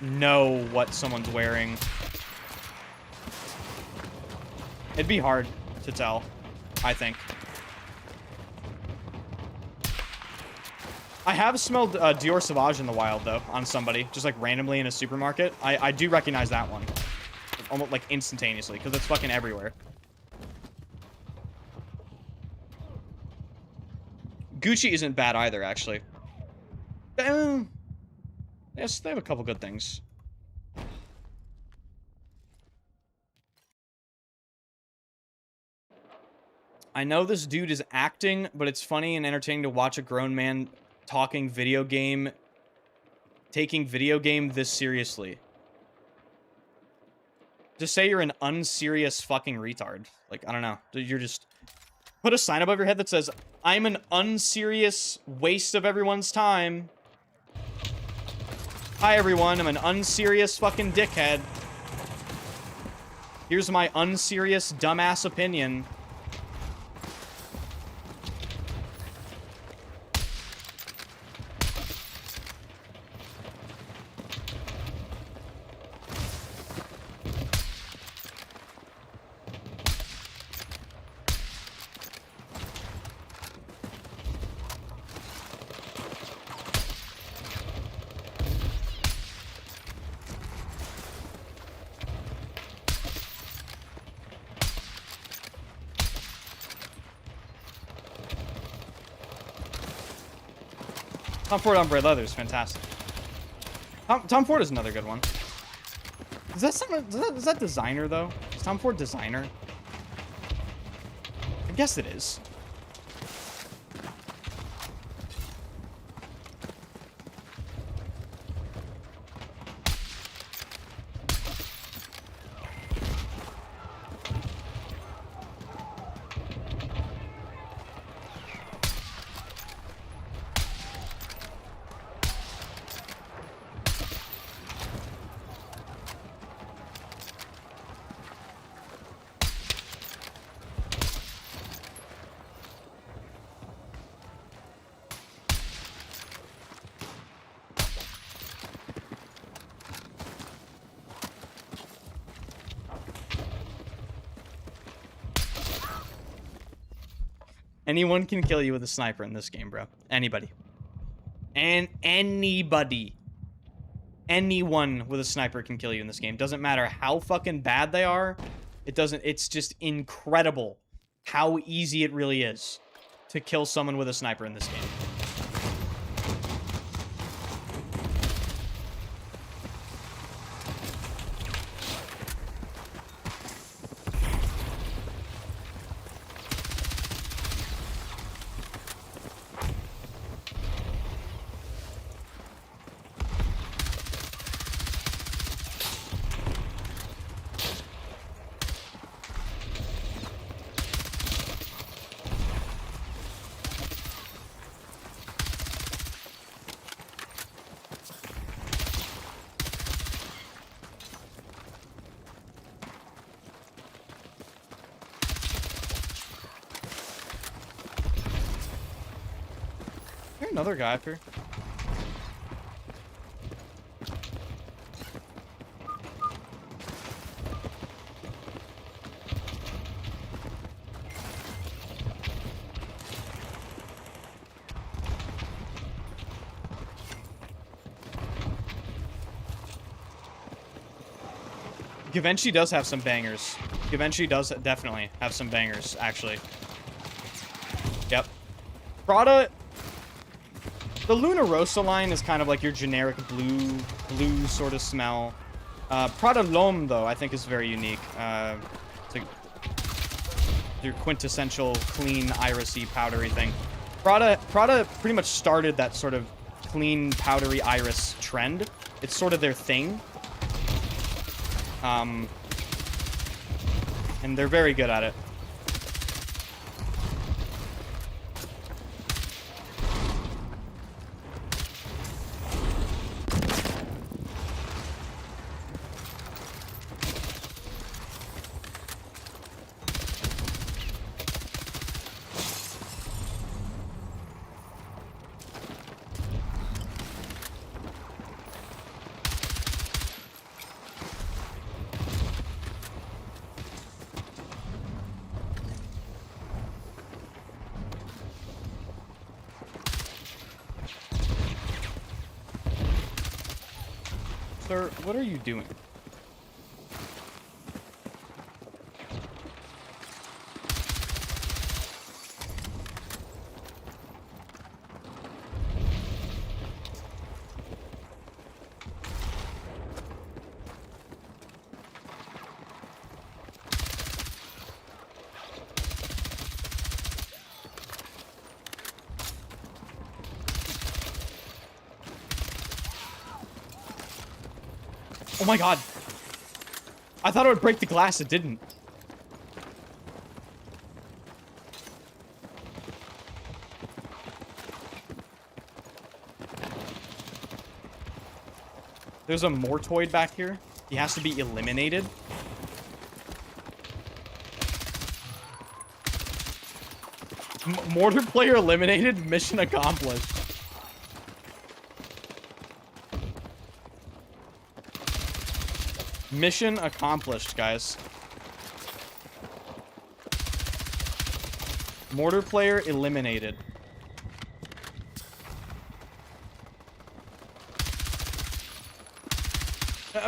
know what someone's wearing. It'd be hard to tell, I think. I have smelled Dior Sauvage in the wild, though, on somebody. Just, like, randomly in a supermarket. I do recognize that one. Almost, like, instantaneously, because it's fucking everywhere. Gucci isn't bad either, actually. Yes, they have a couple good things. I know this dude is acting, but it's funny and entertaining to watch a grown man taking video game this seriously. Just say you're an unserious fucking retard. Like, I don't know. You're just... Put a sign above your head that says, I'm an unserious waste of everyone's time. Hi, everyone. I'm an unserious fucking dickhead. Here's my unserious dumbass opinion. Tom Ford Ombre Leather is fantastic. Tom Ford is another good one. Is that designer, though? Is Tom Ford designer? I guess it is. Anyone can kill you with a sniper in this game, bro. Anybody. And anybody. Anyone with a sniper can kill you in this game. Doesn't matter how fucking bad they are. It's just incredible how easy it really is to kill someone with a sniper in this game. Another guy up here. Givenchy does have some bangers. Givenchy does definitely have some bangers, actually. Yep. Prada... The Luna Rosa line is kind of like your generic blue sort of smell. Prada L'Homme, though, I think is very unique. It's like your quintessential clean, irisy, powdery thing. Prada pretty much started that sort of clean, powdery iris trend. It's sort of their thing. And they're very good at it. Sir, what are you doing? Oh my god. I thought it would break the glass. It didn't. There's a Mortoid back here. He has to be eliminated. Mortar player eliminated. Mission accomplished. Mission accomplished, guys. Mortar player eliminated.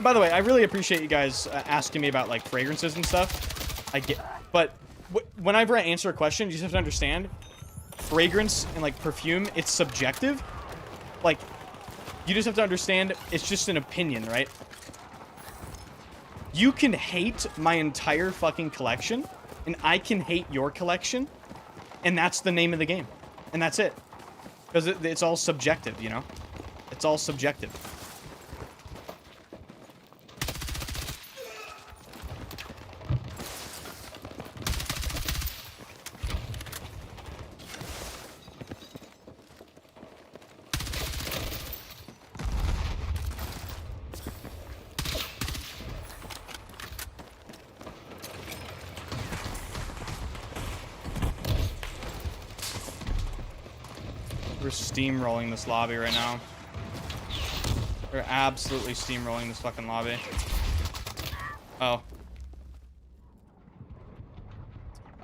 By the way, I really appreciate you guys asking me about like fragrances and stuff. I get, but whenever I answer a question, you just have to understand, fragrance and like perfume, it's subjective. Like, you just have to understand, it's just an opinion, right? You can hate my entire fucking collection, and I can hate your collection, and that's the name of the game. And that's it. Because it's all subjective, you know? It's all subjective. We're steamrolling this lobby right now. We're absolutely steamrolling this fucking lobby. Oh.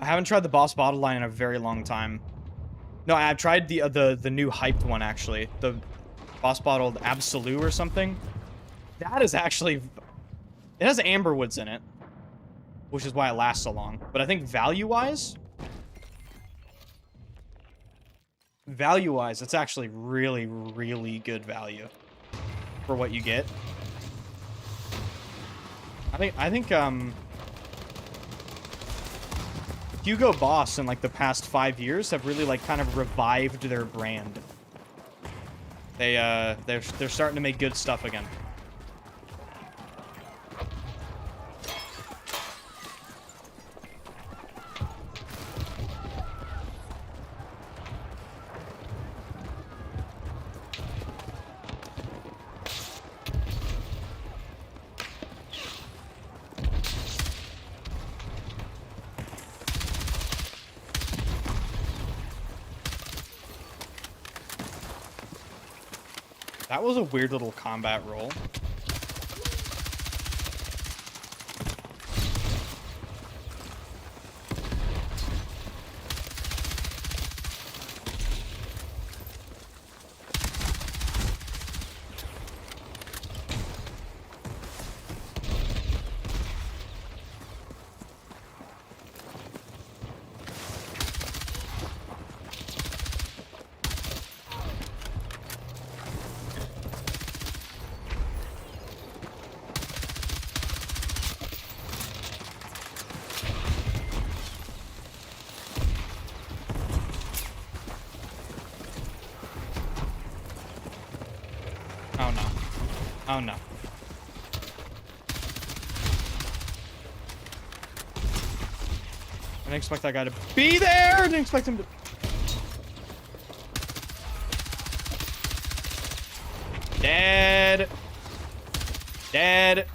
I haven't tried the boss bottle line in a very long time. No, I've tried the new hyped one, actually. The boss bottled Absolu or something. That is actually... It has amberwoods in it, which is why it lasts so long. But I think value-wise... Value-wise, it's actually really, really good value for what you get. I think Hugo Boss in like the past 5 years have really like kind of revived their brand. They're starting to make good stuff again. That was a weird little combat roll. Oh, no. I didn't expect that guy to be there. I didn't expect him to... Dead. Dead.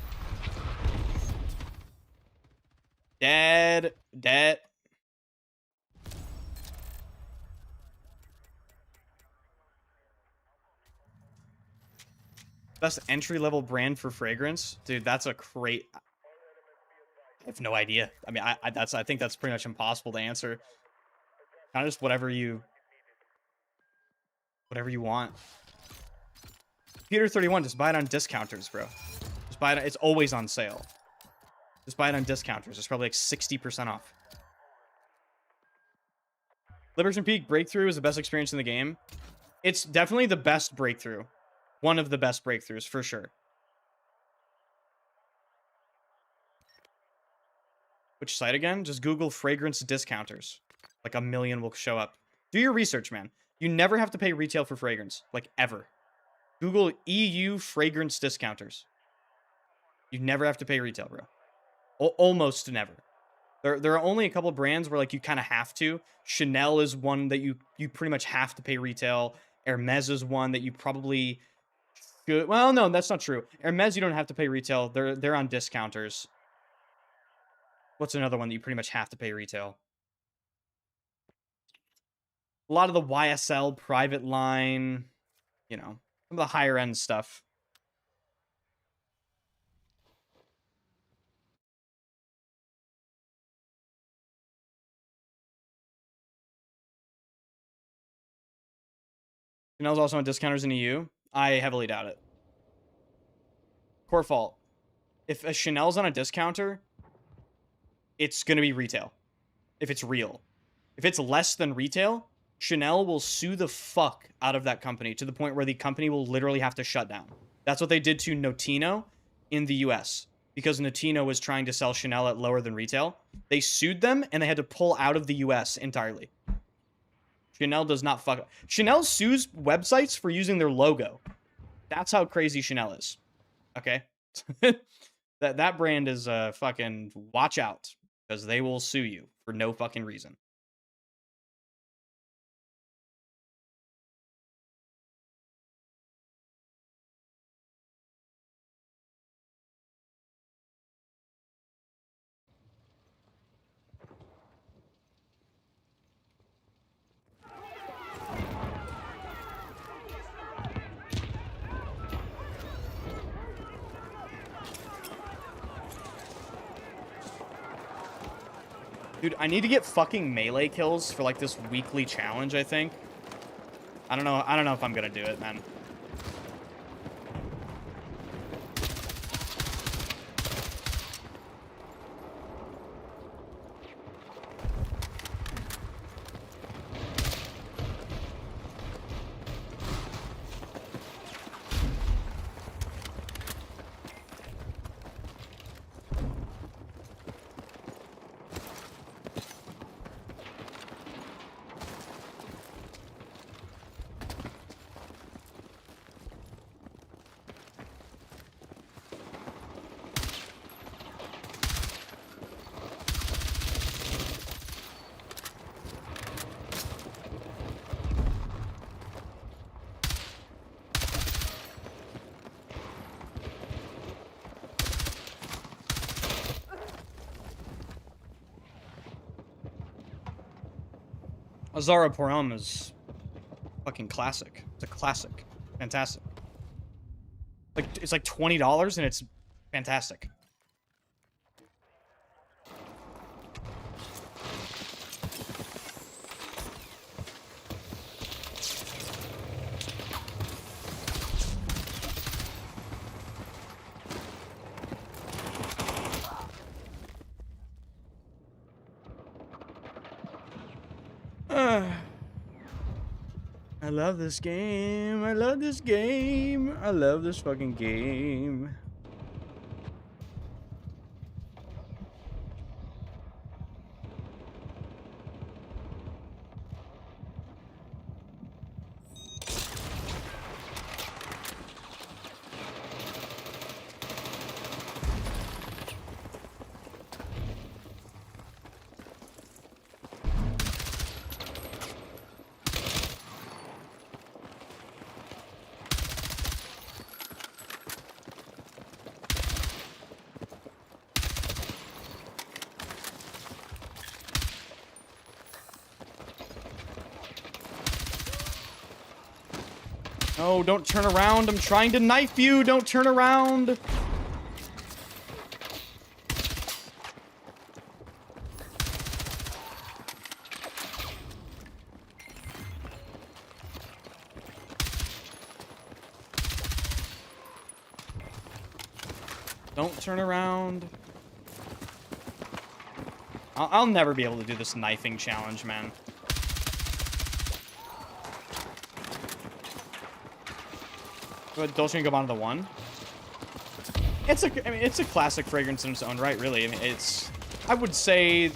Dead. Dead. Best entry-level brand for fragrance? Dude, that's a great... I have no idea. I mean, I think that's pretty much impossible to answer. Kind of just whatever you want. Peter 31, just buy it on discounters, bro. Just buy it. It's always on sale. Just buy it on discounters. It's probably like 60% off. Liberation Peak Breakthrough is the best experience in the game. It's definitely the best breakthrough. One of the best breakthroughs, for sure. Which site again? Just Google fragrance discounters. Like 1 million will show up. Do your research, man. You never have to pay retail for fragrance. Like, ever. Google EU fragrance discounters. You never have to pay retail, bro. Almost never. There are only a couple of brands where, like, you kind of have to. Chanel is one that you pretty much have to pay retail. Hermes is one that you probably... Good. Well, no, that's not true. Hermes, you don't have to pay retail. They're on discounters. What's another one that you pretty much have to pay retail? A lot of the YSL private line, you know, some of the higher end stuff. Chanel's also on discounters in EU. I heavily doubt it. Core fault. If a Chanel's on a discounter, it's going to be retail. If it's real. If it's less than retail, Chanel will sue the fuck out of that company to the point where the company will literally have to shut down. That's what they did to Notino in the US. Because Notino was trying to sell Chanel at lower than retail. They sued them and they had to pull out of the US entirely. Chanel does not fuck up. Chanel sues websites for using their logo. That's how crazy Chanel is. Okay? that brand is fucking watch out. Because they will sue you for no fucking reason. Dude, I need to get fucking melee kills for like this weekly challenge, I think. I don't know if I'm gonna do it, man. Azara-PWM is fucking classic. It's a classic. Fantastic. Like, it's like $20 and it's fantastic. I love this game. I love this game. I love this fucking game. No, don't turn around. I'm trying to knife you. Don't turn around. Don't turn around. I'll never be able to do this knifing challenge, man. But Dolce & Gabbana the one. I mean, it's a classic fragrance in its own right, really. I mean, I would say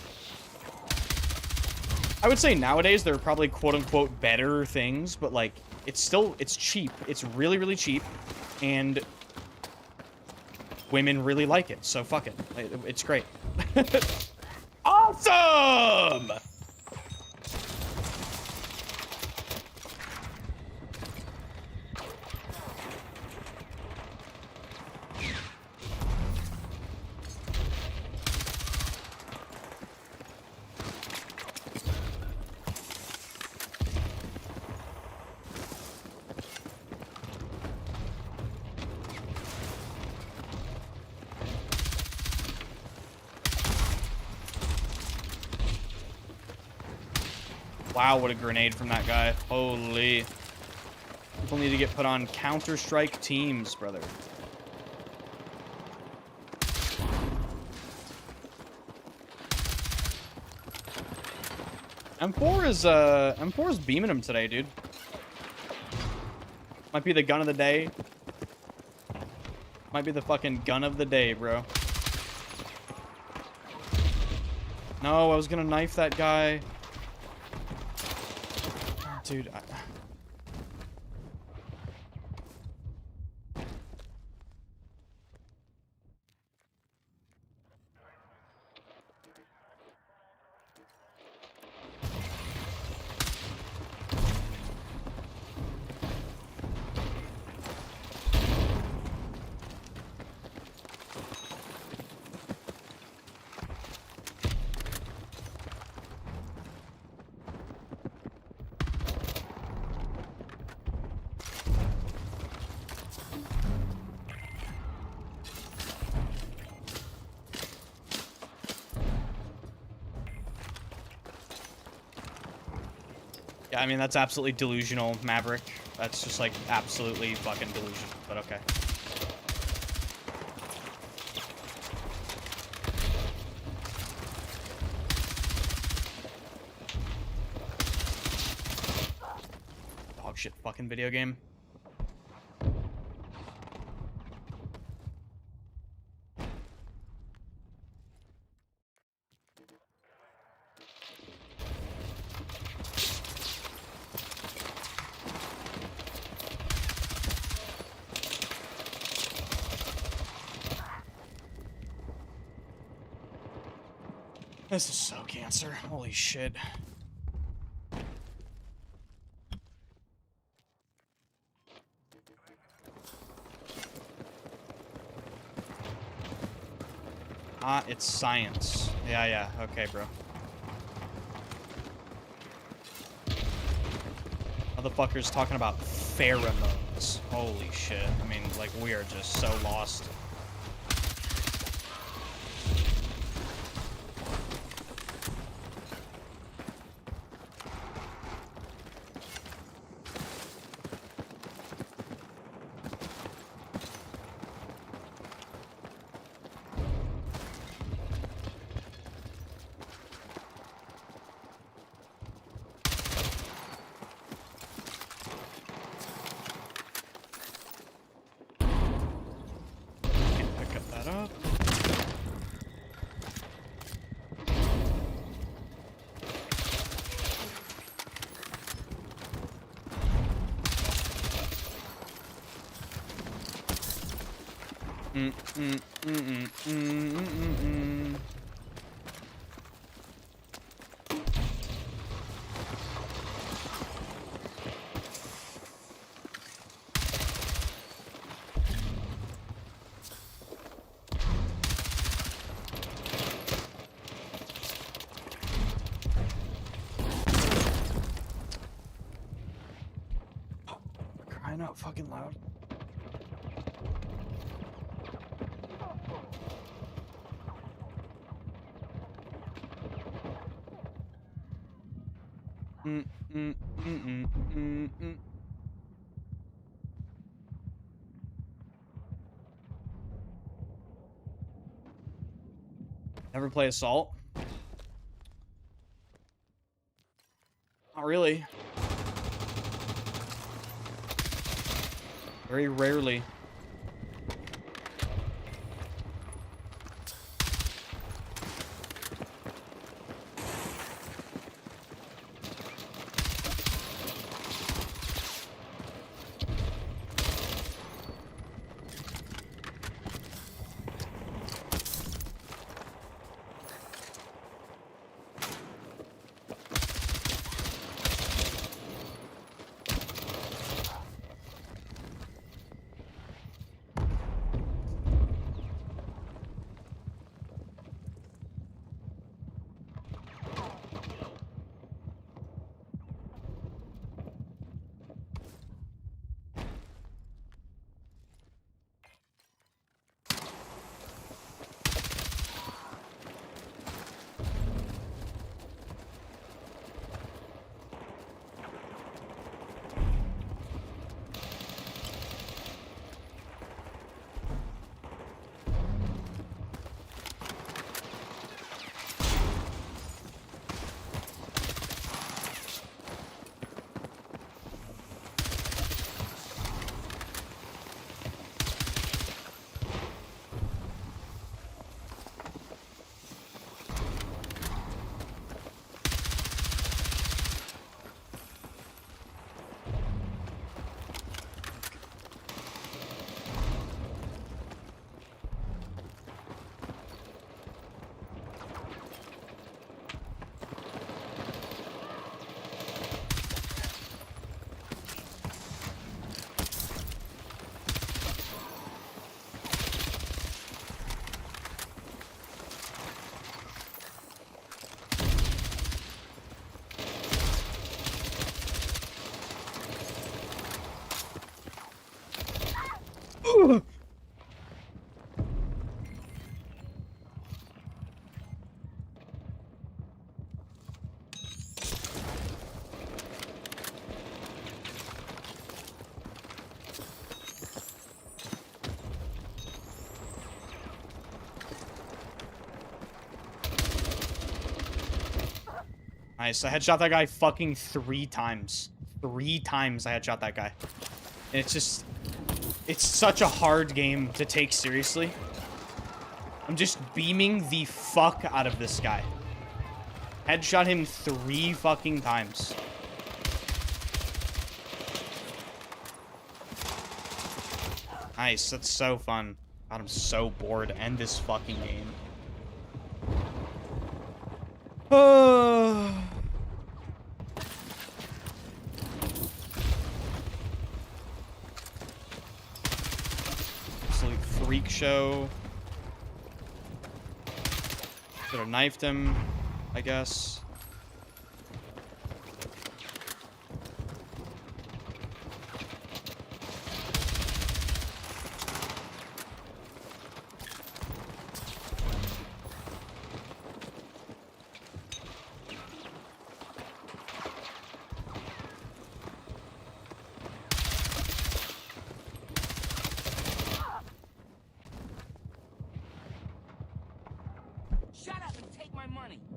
nowadays there are probably quote-unquote better things, but like, it's cheap. It's really, really cheap, and women really like it, so fuck it. It's great. Awesome! Wow, what a grenade from that guy. Holy. People need to get put on Counter-Strike teams, brother. M4 is beaming him today, dude. Might be the gun of the day. Might be the fucking gun of the day, bro. No, I was gonna knife that guy. Dude, yeah, I mean, that's absolutely delusional, Maverick. That's just, like, absolutely fucking delusional, but okay. Dog shit fucking video game. This is so cancer. Holy shit. Ah, it's science. Yeah, okay, bro. Motherfuckers talking about pheromones. Holy shit. I mean, like, we are just so lost. Crying out fucking loud. Never play Assault? Not really. Very rarely. Nice. I headshot that guy fucking 3 times. 3 times I headshot that guy. And it's just... It's such a hard game to take seriously. I'm just beaming the fuck out of this guy. Headshot him 3 fucking times. Nice. That's so fun. God, I'm so bored. End this fucking game. Absolute freak show. Should have knifed him, I guess.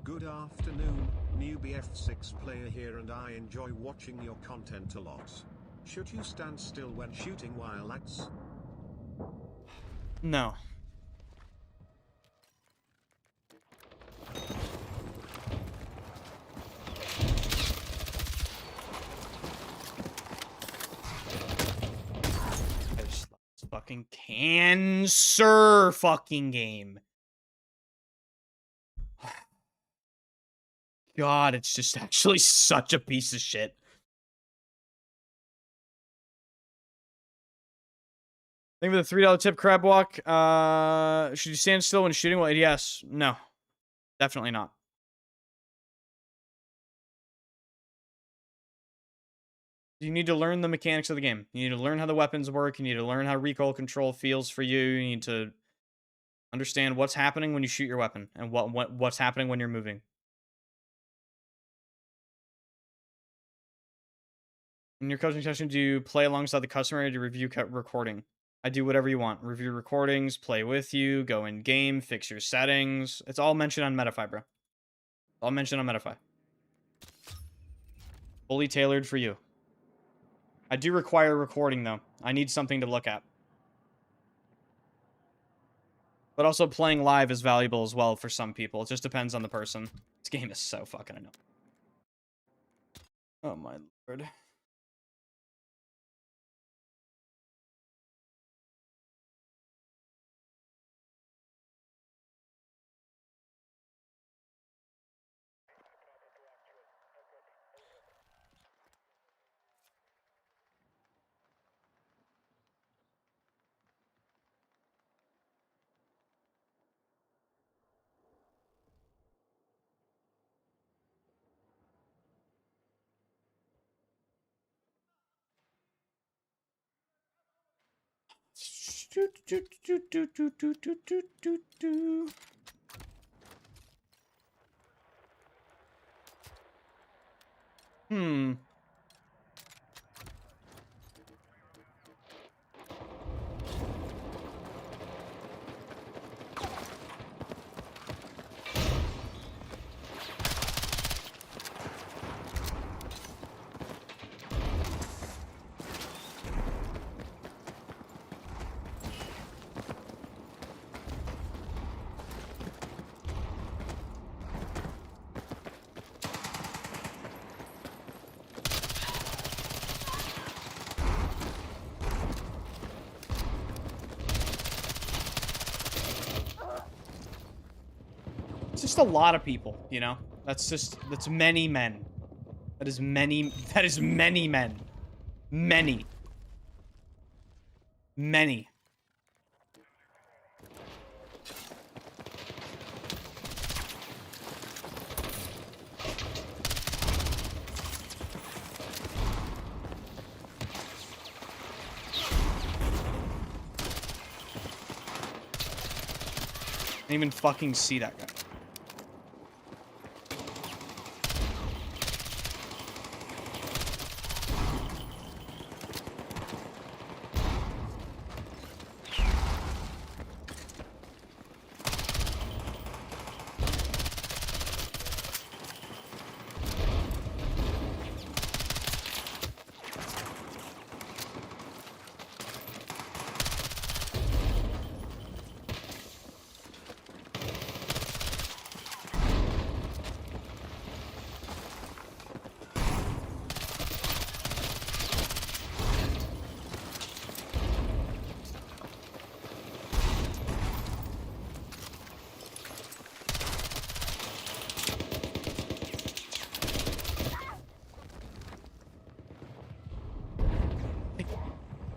Good afternoon, newbie F6 player here, and I enjoy watching your content a lot. Should you stand still when shooting while lags? No. This fucking cancer fucking game. God, it's just actually such a piece of shit. Thank you for the $3 tip, Crab Walk. Should you stand still when shooting? Well, yes. No. Definitely not. You need to learn the mechanics of the game. You need to learn how the weapons work. You need to learn how recoil control feels for you. You need to understand what's happening when you shoot your weapon and what's happening when you're moving. In your coaching session, do you play alongside the customer or do you review recording? I do whatever you want. Review recordings, play with you, go in game, fix your settings. It's all mentioned on Metafy, bro. All mentioned on Metafy. Fully tailored for you. I do require recording, though. I need something to look at. But also playing live is valuable as well for some people. It just depends on the person. This game is so fucking annoying. Oh my lord. Hmm. It's just a lot of people, you know? That's many men. That is many men. Many. Many. I didn't even fucking see that guy.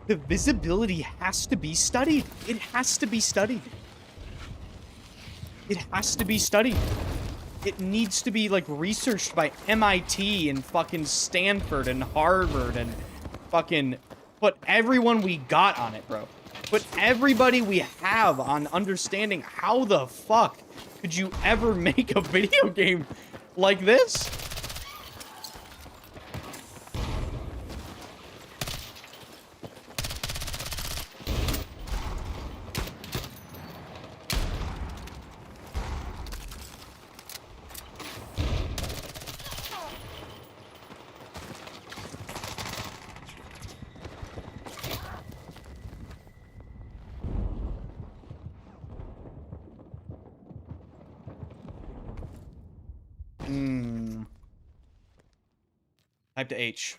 The visibility has to be studied. It has to be studied. It has to be studied. It needs to be, like, researched by MIT and fucking Stanford and Harvard and fucking put everyone we got on it, bro. Put everybody we have on understanding how the fuck could you ever make a video game like this? Type to H.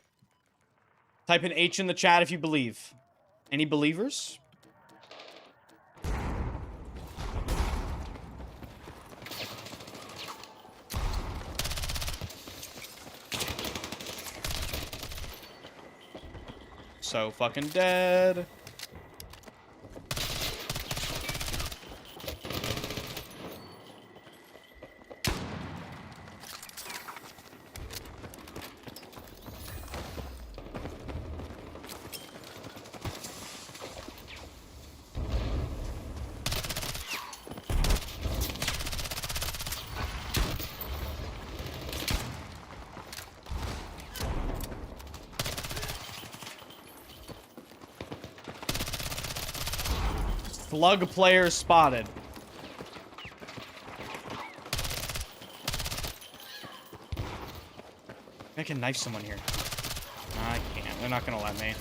Type an H in the chat if you believe. Any believers? So fucking dead. Glug player spotted. I can knife someone here. No, I can't. They're not gonna let me.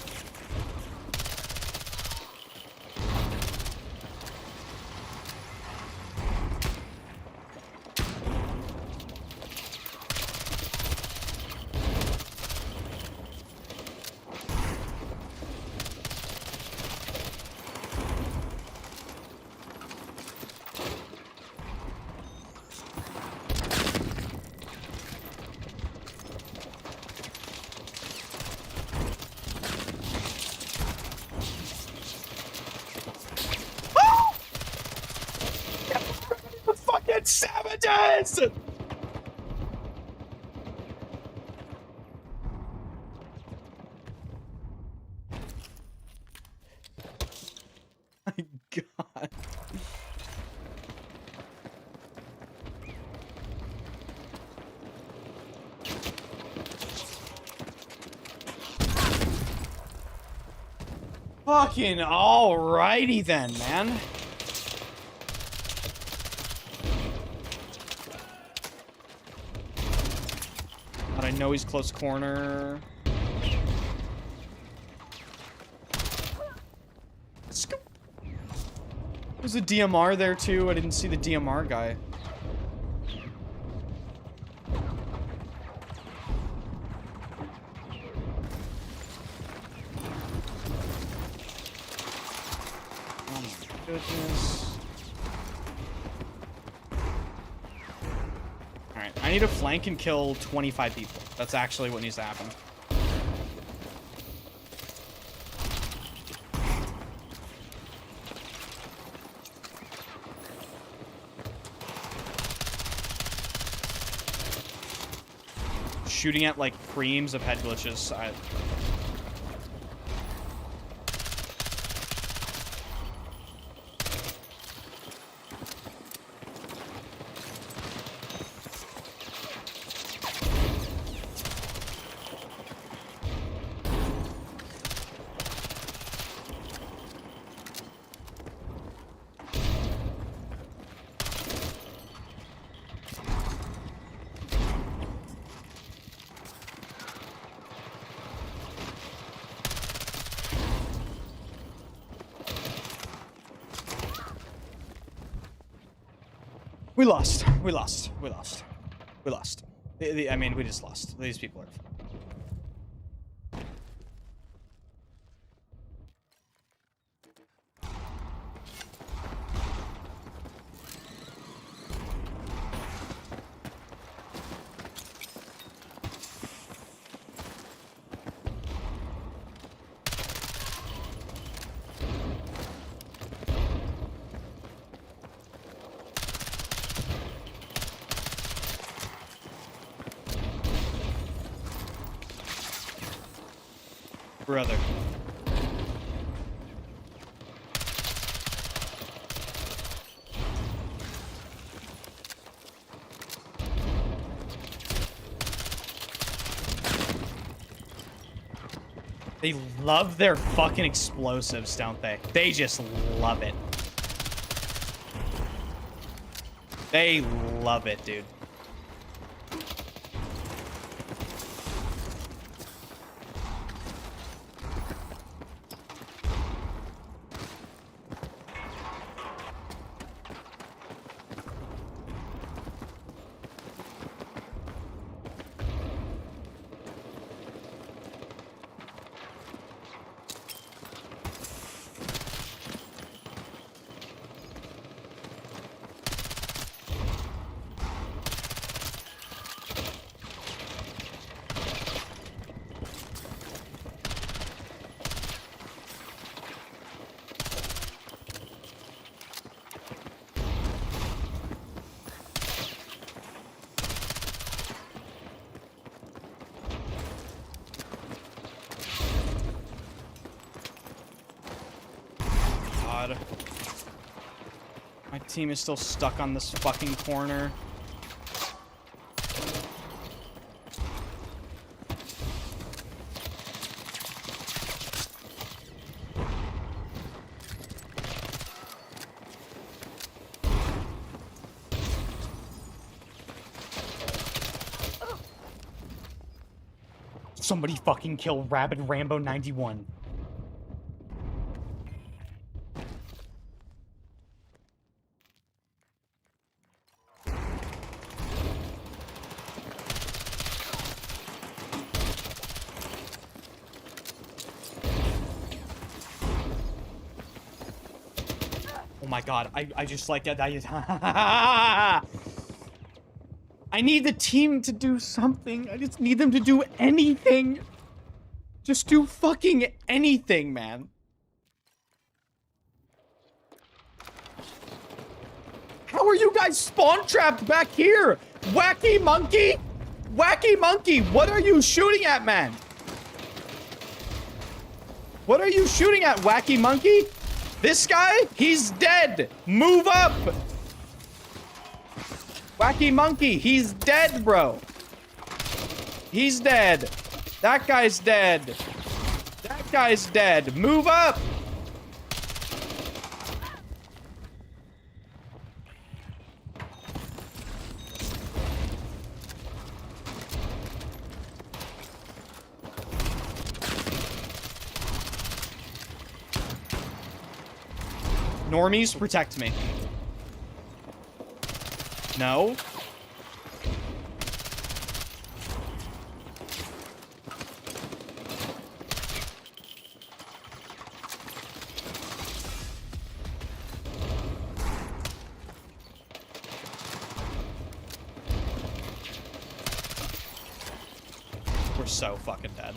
Savages! My God. Fucking alrighty then, man. I know he's close corner. There's a DMR there too. I didn't see the DMR guy. Oh my goodness. I need to flank and kill 25 people. That's actually what needs to happen. Shooting at like creams of head glitches. We lost. We lost. We lost. We lost. I mean, we just lost. These people are... Brother. They love their fucking explosives, don't they? They just love it. They love it, dude. My team is still stuck on this fucking corner. Somebody fucking kill Rabid Rambo 91. Oh my god, I just like that. I need the team to do something. I just need them to do anything. Just do fucking anything, man. How are you guys spawn trapped back here? Wacky monkey? Wacky monkey, what are you shooting at, man? What are you shooting at, wacky monkey? This guy? He's dead. Move up. Wacky monkey, he's dead, bro. He's dead. That guy's dead. That guy's dead. Move up. Normies, protect me. No. We're so fucking dead.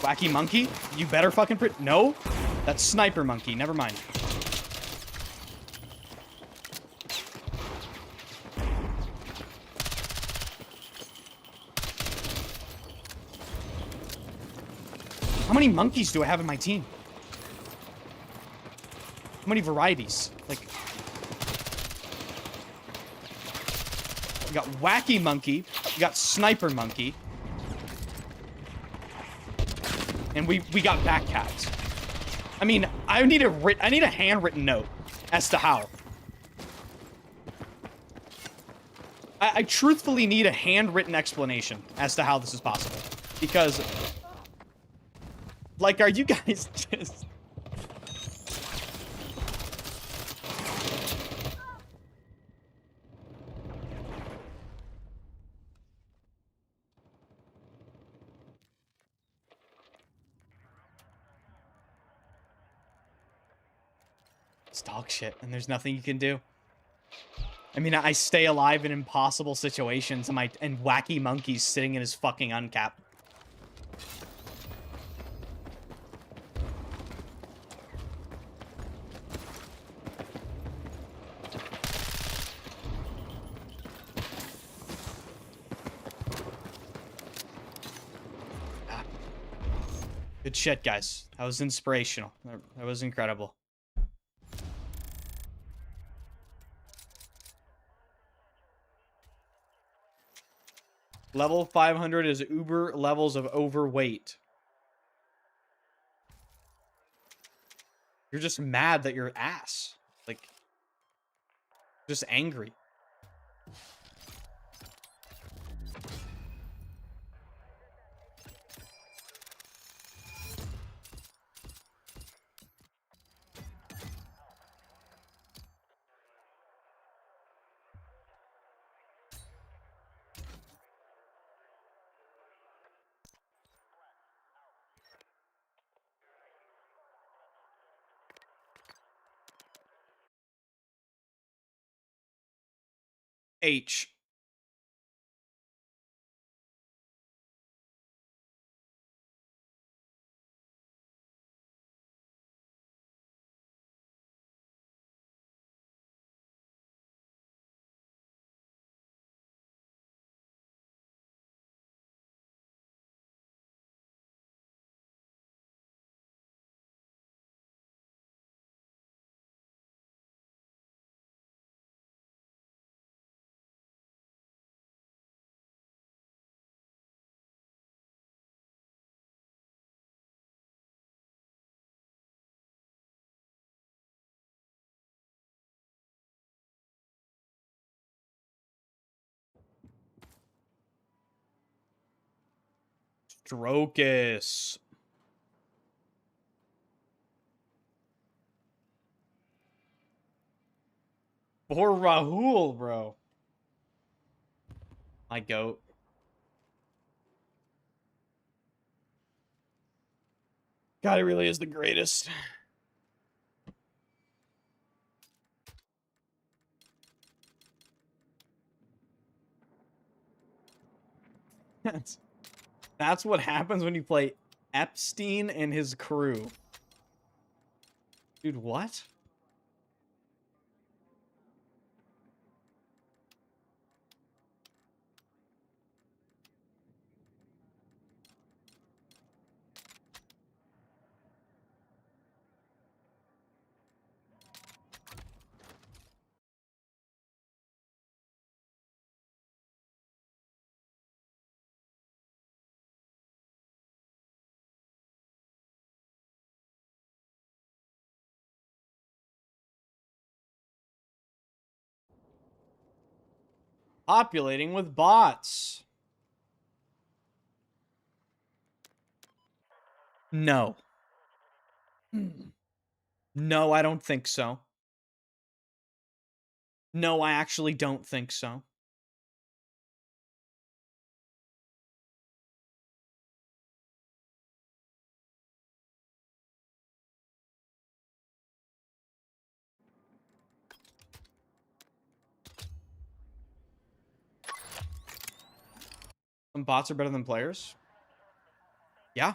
Wacky monkey? You better fucking no? That's sniper monkey. Never mind. How many monkeys do I have in my team? How many varieties? Like... You got wacky monkey. You got sniper monkey. And we got back cats. I mean, I need a handwritten note as to how. I truthfully need a handwritten explanation as to how this is possible. Because, like, are you guys just... It's dog shit, and there's nothing you can do. I mean, I stay alive in impossible situations, and wacky monkey's sitting in his fucking uncap. Good shit, guys. That was inspirational. That was incredible. Level 500 is uber levels of overweight. You're just mad that you're ass. Like, just angry. H. Drocus. Poor Rahul, bro. My goat. God, he really is the greatest. That's what happens when you play Epstein and his crew. Dude, what? Populating with bots. No. No, I don't think so. No, I actually don't think so. Some bots are better than players. Yeah.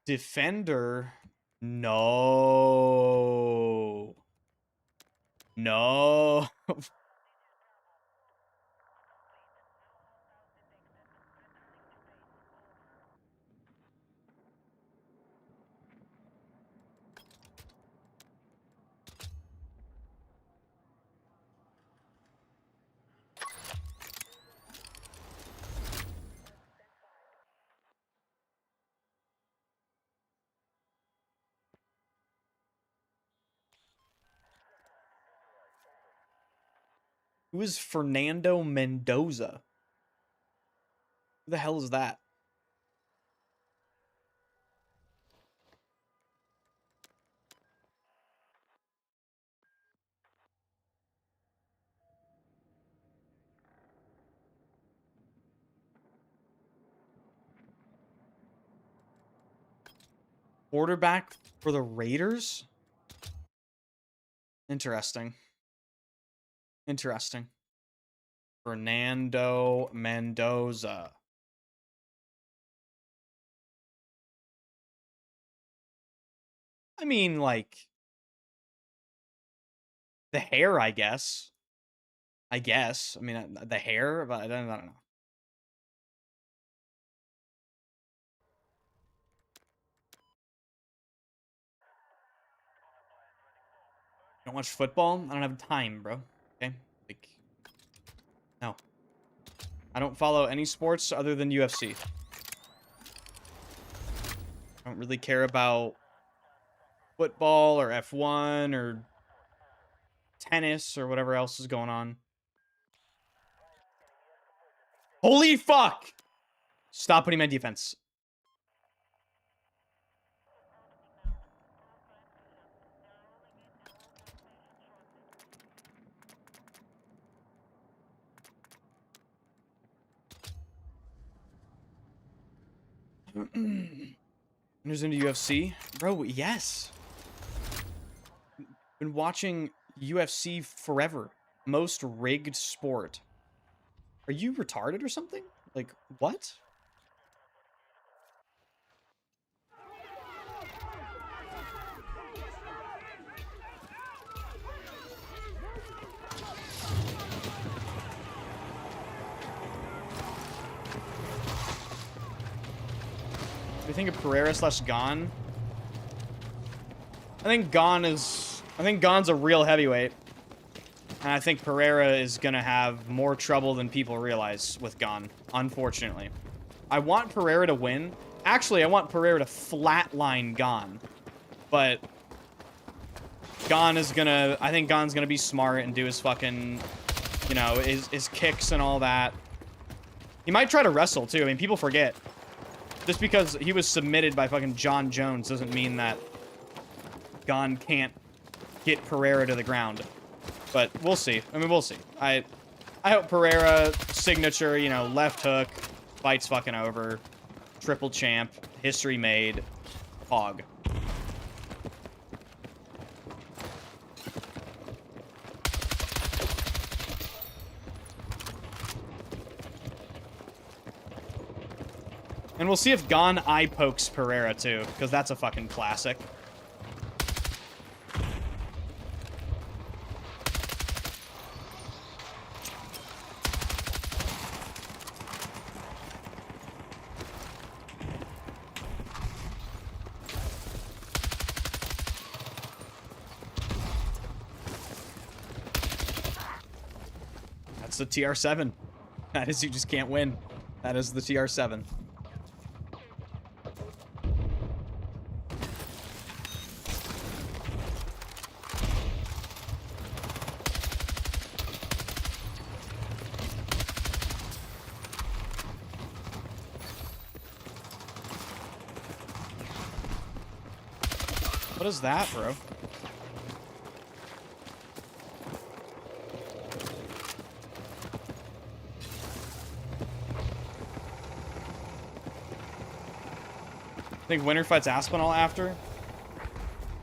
Defender. No. No. Who is Fernando Mendoza? Who the hell is that? Quarterback for the Raiders? Interesting. Interesting. Fernando Mendoza. I mean, like, the hair, I guess. I mean, the hair, but I don't know. Don't watch football? I don't have time, bro. Okay? Like, no. I don't follow any sports other than UFC. I don't really care about football or F1 or tennis or whatever else is going on. Holy fuck! Stop putting my defense. Who's into UFC? Bro, yes. Been watching UFC forever. Most rigged sport. Are you retarded or something? Like, what? What do you think of Pereira / Gon? I think Gon's a real heavyweight. And I think Pereira is gonna have more trouble than people realize with Gon, unfortunately. I want Pereira to win. Actually, I want Pereira to flatline Gon. But Gon is gonna... I think Gon's gonna be smart and do his fucking... You know, his kicks and all that. He might try to wrestle, too. I mean, people forget. Just because he was submitted by fucking John Jones doesn't mean that Gon can't get Pereira to the ground. But we'll see. I mean, we'll see. I hope Pereira, signature, you know, left hook, fight's fucking over. Triple champ, history made, hog. And we'll see if Gon eye pokes Pereira, too, because that's a fucking classic. That's the TR7. That is, you just can't win. That is the TR7. What is that, bro? I think Winter fights Aspinall after.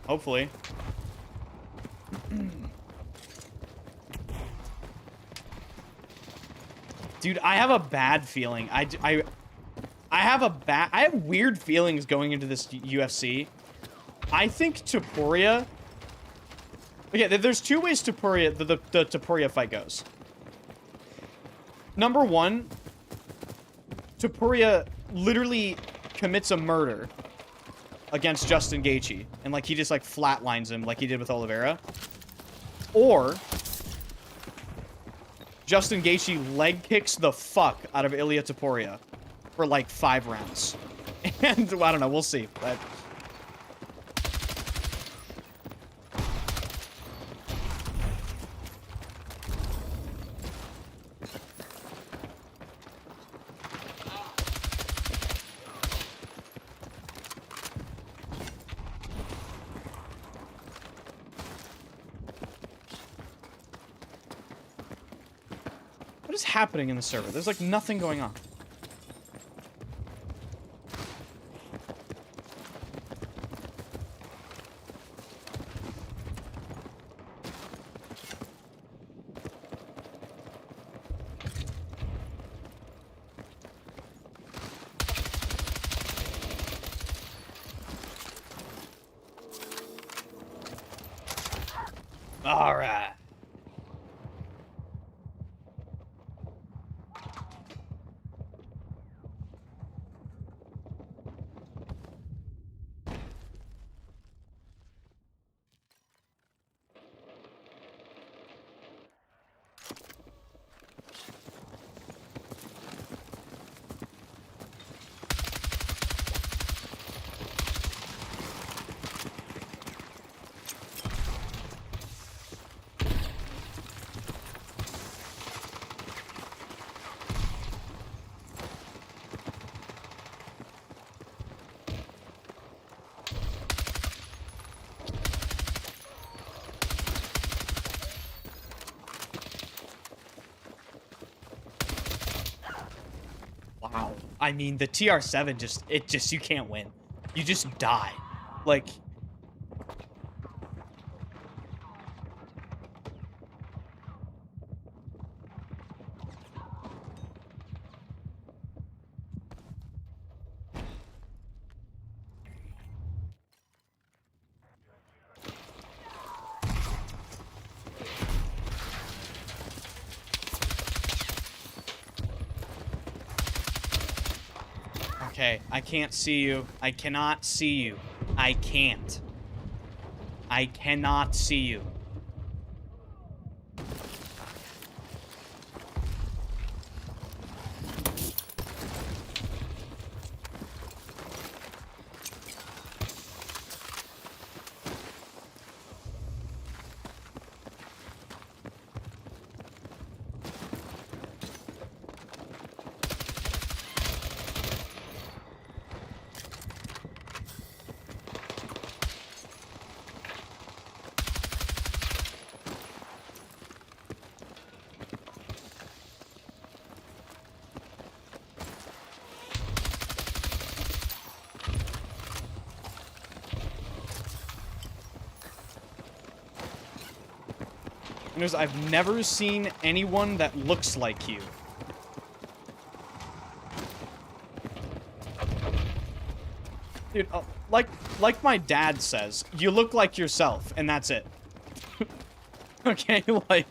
Hopefully. Dude, I have a bad feeling. I have weird feelings going into this UFC. I think Topuria... Okay, there's two ways Topuria, the Topuria fight goes. Number one, Topuria literally commits a murder against Justin Gaethje. And, like, he just, like, flatlines him like he did with Oliveira. Or... Justin Gaethje leg kicks the fuck out of Ilia Topuria for, like, 5 rounds. And, I don't know, we'll see. But... What is happening in the server? There's like nothing going on. All right. Wow. I mean, the TR7 you can't win. You just die. Like... Okay, I can't see you. I cannot see you. I can't. I cannot see you. Listeners, I've never seen anyone that looks like you. Dude, like my dad says, you look like yourself, and that's it. Okay, like...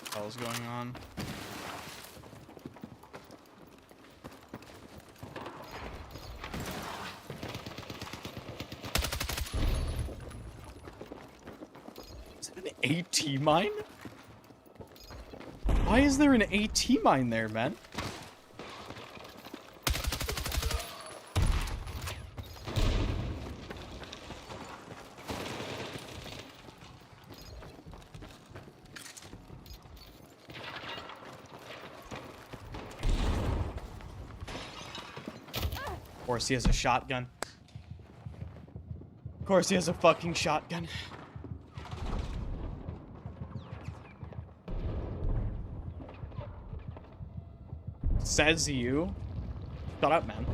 What the hell's going on? Is it an AT mine? Why is there an AT mine there, man? Of course he has a shotgun. Of course he has a fucking shotgun. Says you. Shut up, man.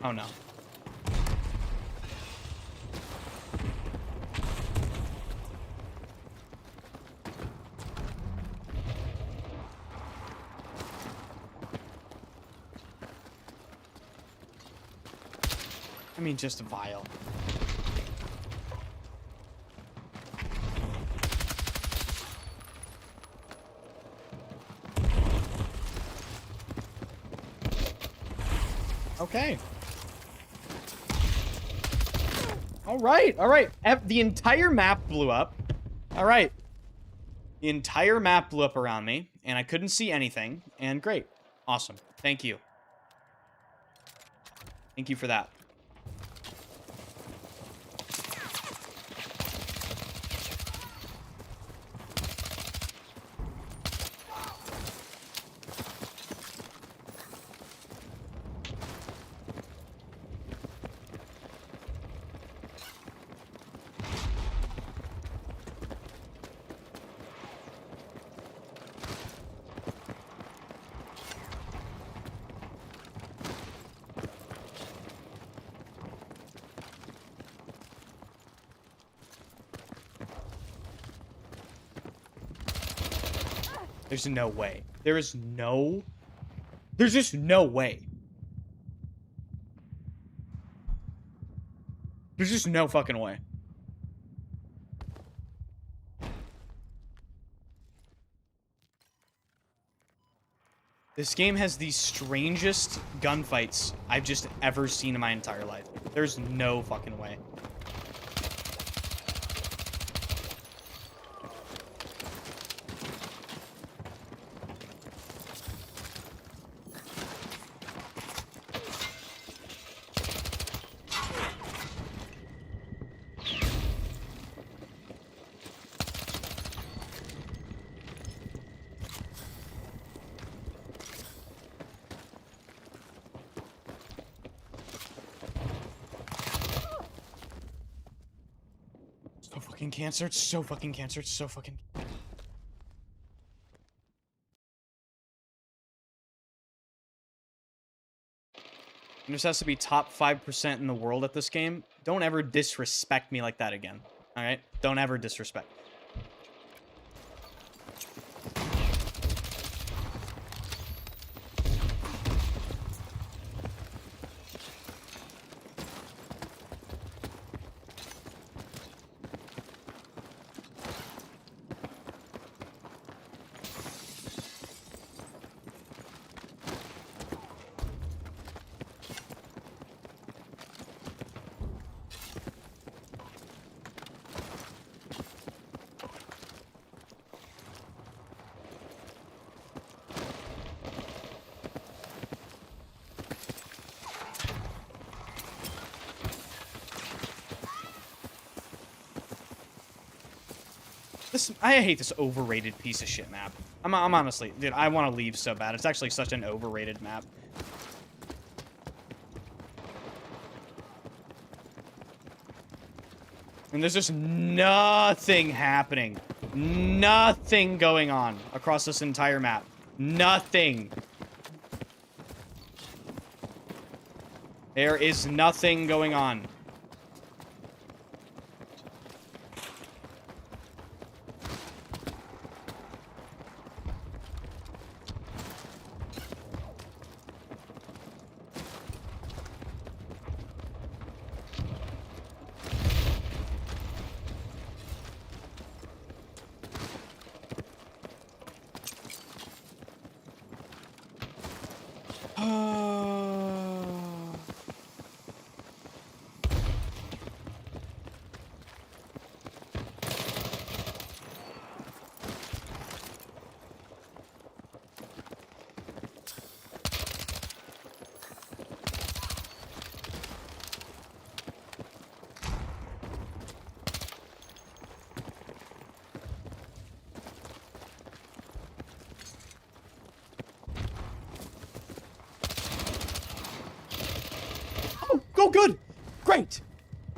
Oh no. I mean, just a vial. Okay. All right. The entire map blew up. All right. The entire map blew up around me, and I couldn't see anything, and great. Awesome. Thank you. Thank you for that. There's no way. There's just no way. There's just no fucking way. This game has the strangest gunfights I've just ever seen in my entire life. There's no fucking way. So fucking cancer. It's so fucking cancer. It's so fucking... And this has to be top 5% in the world at this game. Don't ever disrespect me like that again. Alright? Don't ever disrespect. I hate this overrated piece of shit map. I'm honestly, dude, I want to leave so bad. It's actually such an overrated map. And there's just nothing happening. Nothing going on across this entire map. Nothing. There is nothing going on. Oh, good. Great.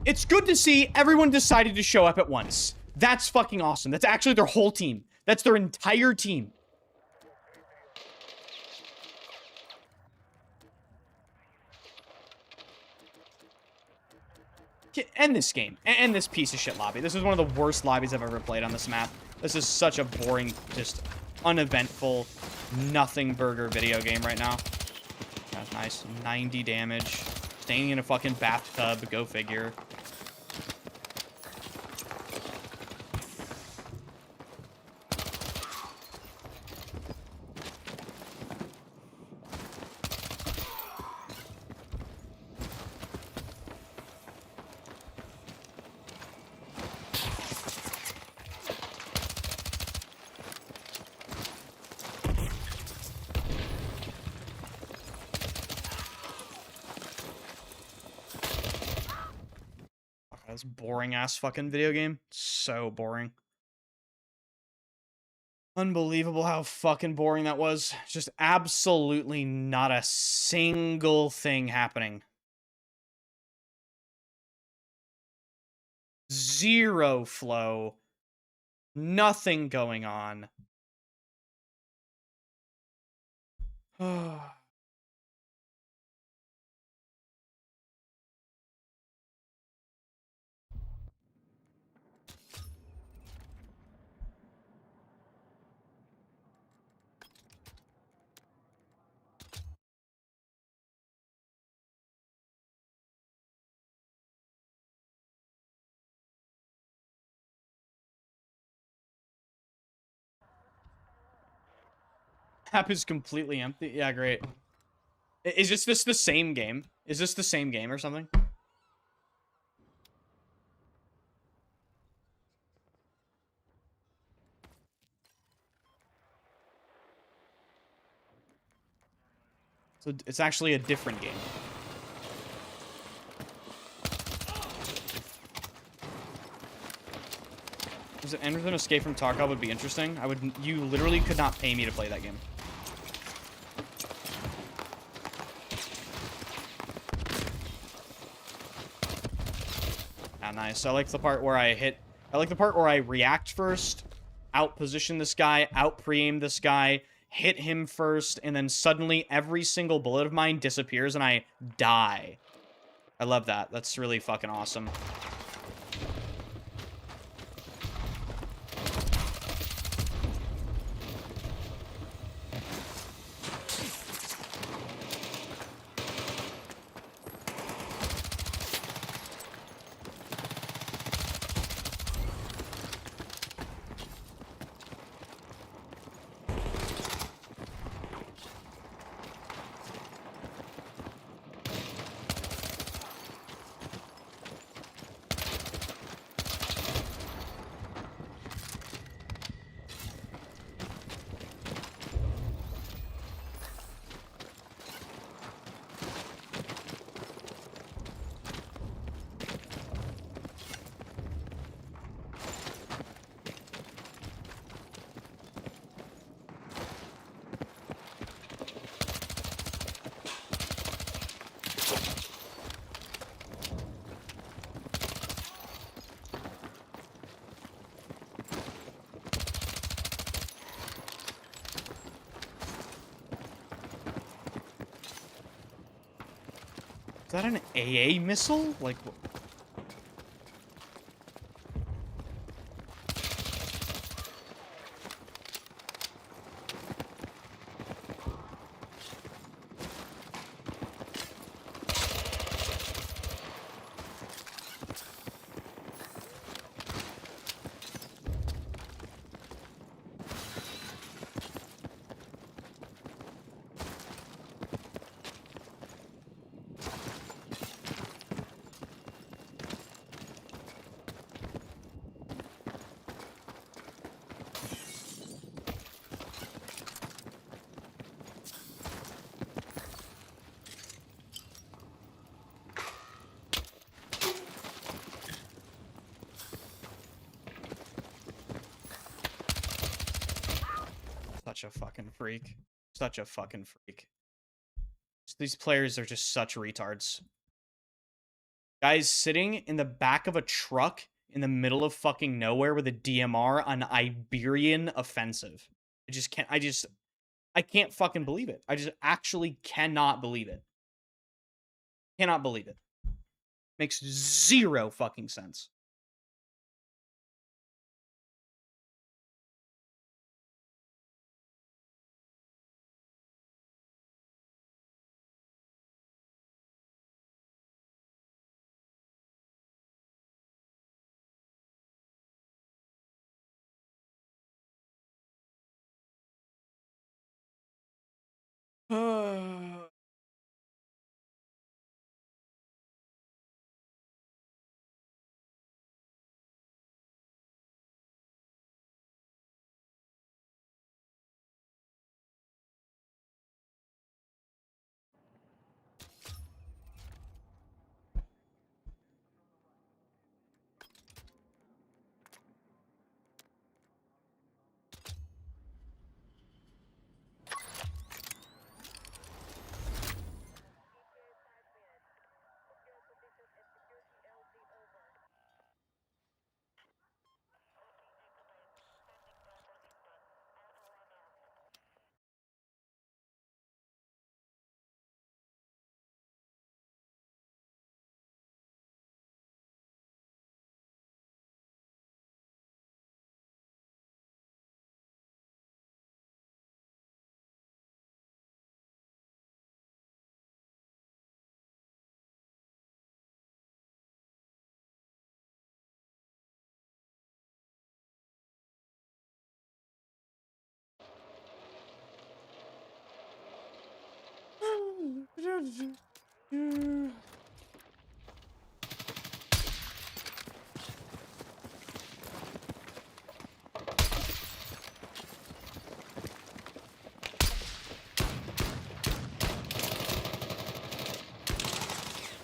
It's good to see everyone decided to show up at once. That's fucking awesome. That's actually their whole team. That's their entire team. End this game. End this piece of shit lobby. This is one of the worst lobbies I've ever played on this map. This is such a boring, just uneventful, nothing burger video game right now. That's nice. 90 damage. Staying in a fucking bathtub. Go figure. This boring ass fucking video game. So boring. Unbelievable how fucking boring that was. Just absolutely not a single thing happening. Zero flow. Nothing going on. Map is completely empty. Yeah, great. Is this the same game? Is this the same game or something? So it's actually a different game. Is it Anderson Escape from Tarkov would be interesting? You literally could not pay me to play that game. Ah, nice. I like the part where I like the part where I react first, out-position this guy, out-pre-aim this guy, hit him first, and then suddenly every single bullet of mine disappears and I die. I love that. That's really fucking awesome. Is that an AA missile? Like, such a fucking freak. Such a fucking freak. These players are just such retards. Guys sitting in the back of a truck in the middle of fucking nowhere with a DMR on Iberian offensive. I can't fucking believe it. I just actually cannot believe it. Cannot believe it. Makes zero fucking sense.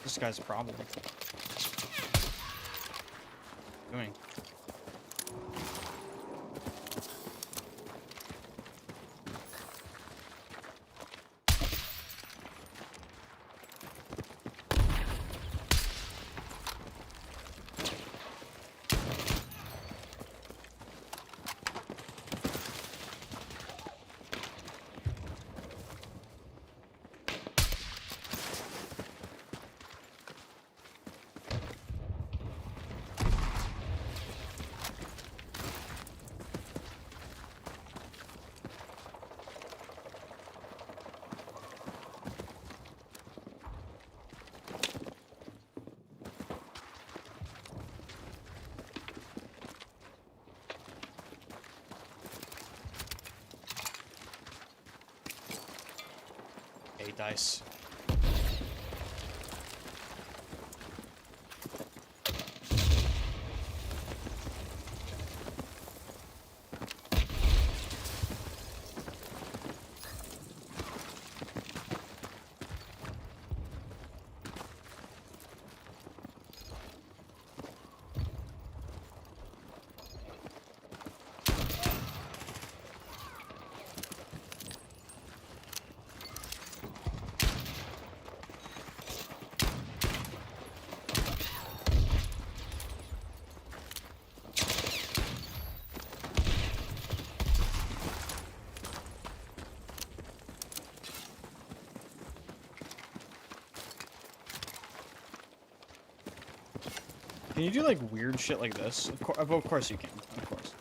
This guy's a problem. Doing. Dice. Can you do like weird shit like this? Of course you can. Of course.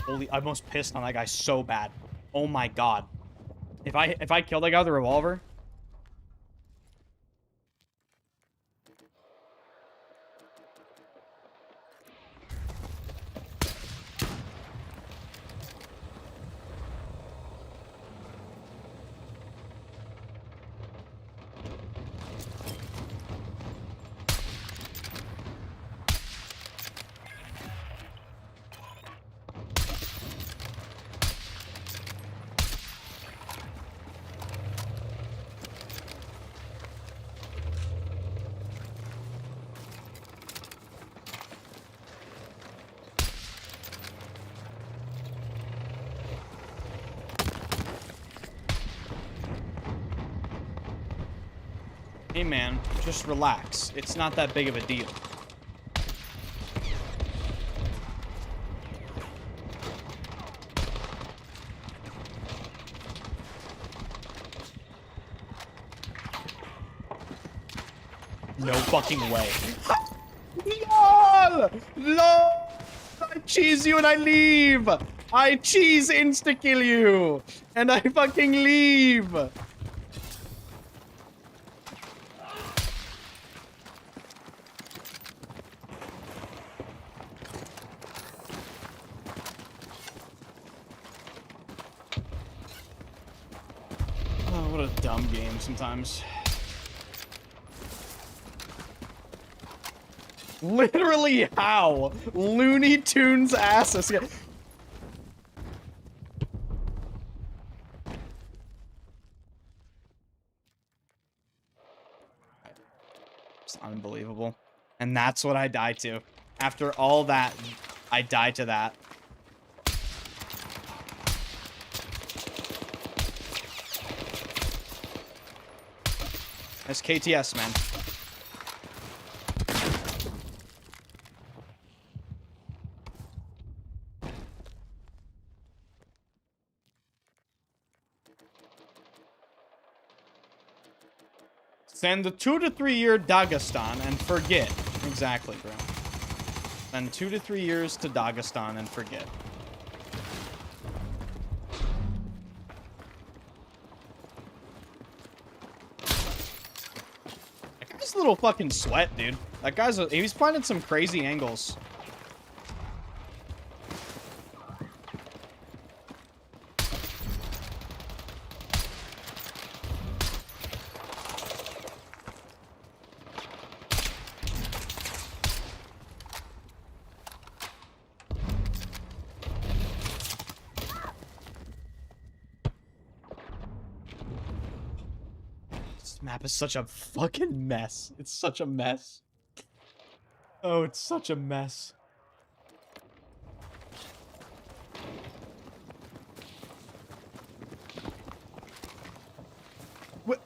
Holy, I'm almost pissed on that guy so bad. Oh my god. If I killed that guy with a revolver. Hey man, just relax. It's not that big of a deal. No fucking way. LOL! LOL! I cheese you and I leave! I cheese insta-kill you! And I fucking leave! Oh, what a dumb game sometimes. Literally how? Looney Tunes asses. It's unbelievable. And that's what I died to. After all that, I died to that. That's KTS, man. Send the 2 to 3 year Dagestan and forget. Exactly, bro. Send 2 to 3 years to Dagestan and forget. a little fucking sweat, dude. That guy's he's finding some crazy angles. This map is such a fucking mess. It's such a mess. Oh, it's such a mess. What?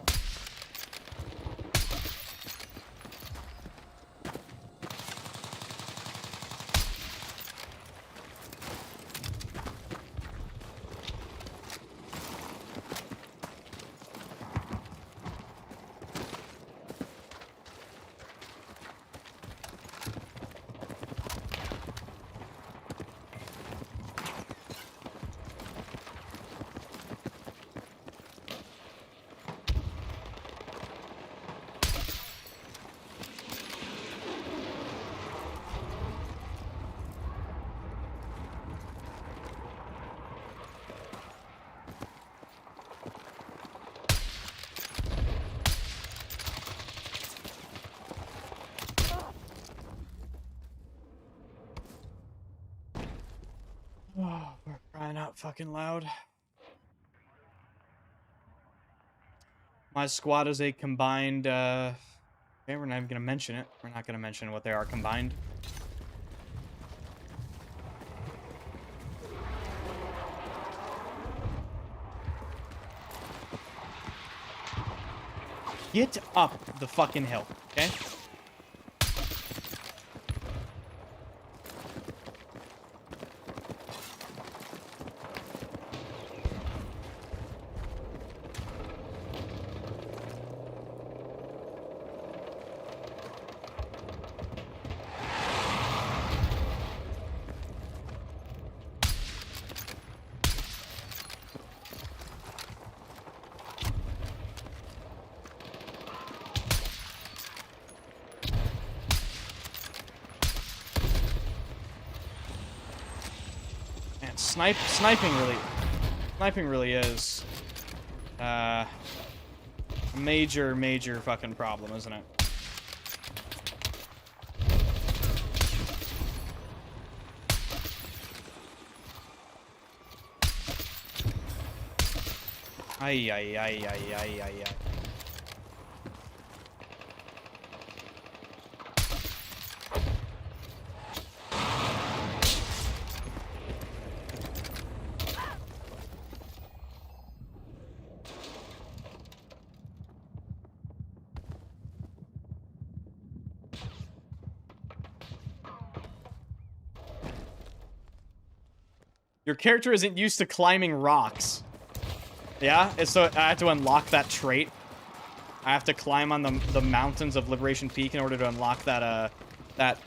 Oh, we're crying out fucking loud. My squad is a combined, okay, we're not even gonna mention it. We're not gonna mention what they are combined. Get up the fucking hill, okay? Sniping really is a major fucking problem, isn't it? Ay. Your character isn't used to climbing rocks. Yeah? And so I have to unlock that trait. I have to climb on the mountains of Liberation Peak in order to unlock that, that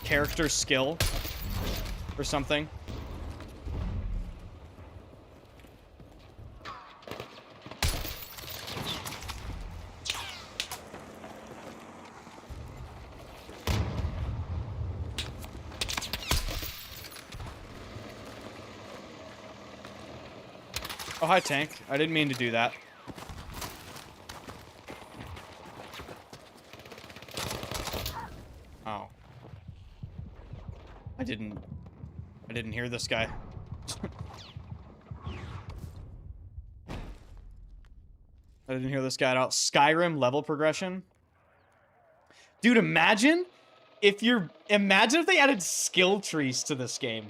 character skill or something. Oh, hi, tank. I didn't mean to do that. Oh. I didn't hear this guy. I didn't hear this guy at all. Skyrim level progression. Dude, imagine if they added skill trees to this game.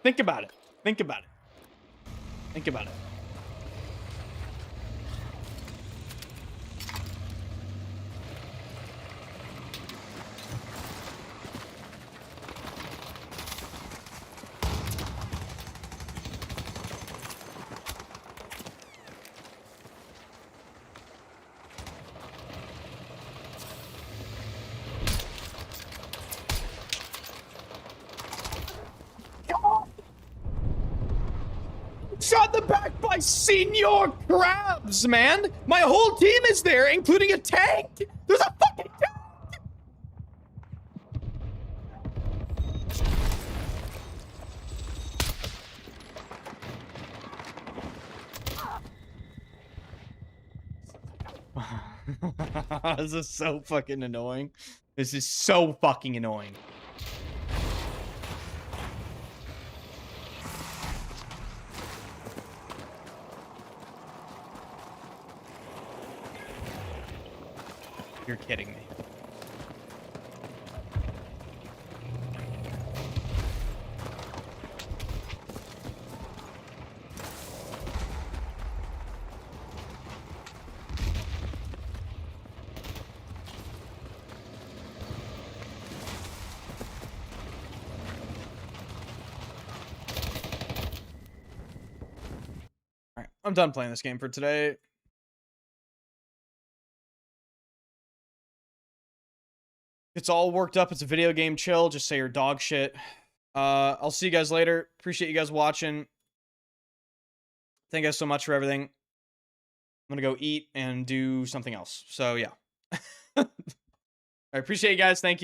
Think about it. Think about it. Think about it. Shot in the back by my senior crabs, man! My whole team is there, including a tank! There's a fucking tank! This is so fucking annoying. This is so fucking annoying. You're kidding me. Alright, I'm done playing this game for today. It's all worked up. It's a video game. Chill. Just say your dog shit. I'll see you guys later. Appreciate you guys watching. Thank you guys so much for everything. I'm gonna go eat and do something else. So, yeah. I appreciate you guys. Thank you.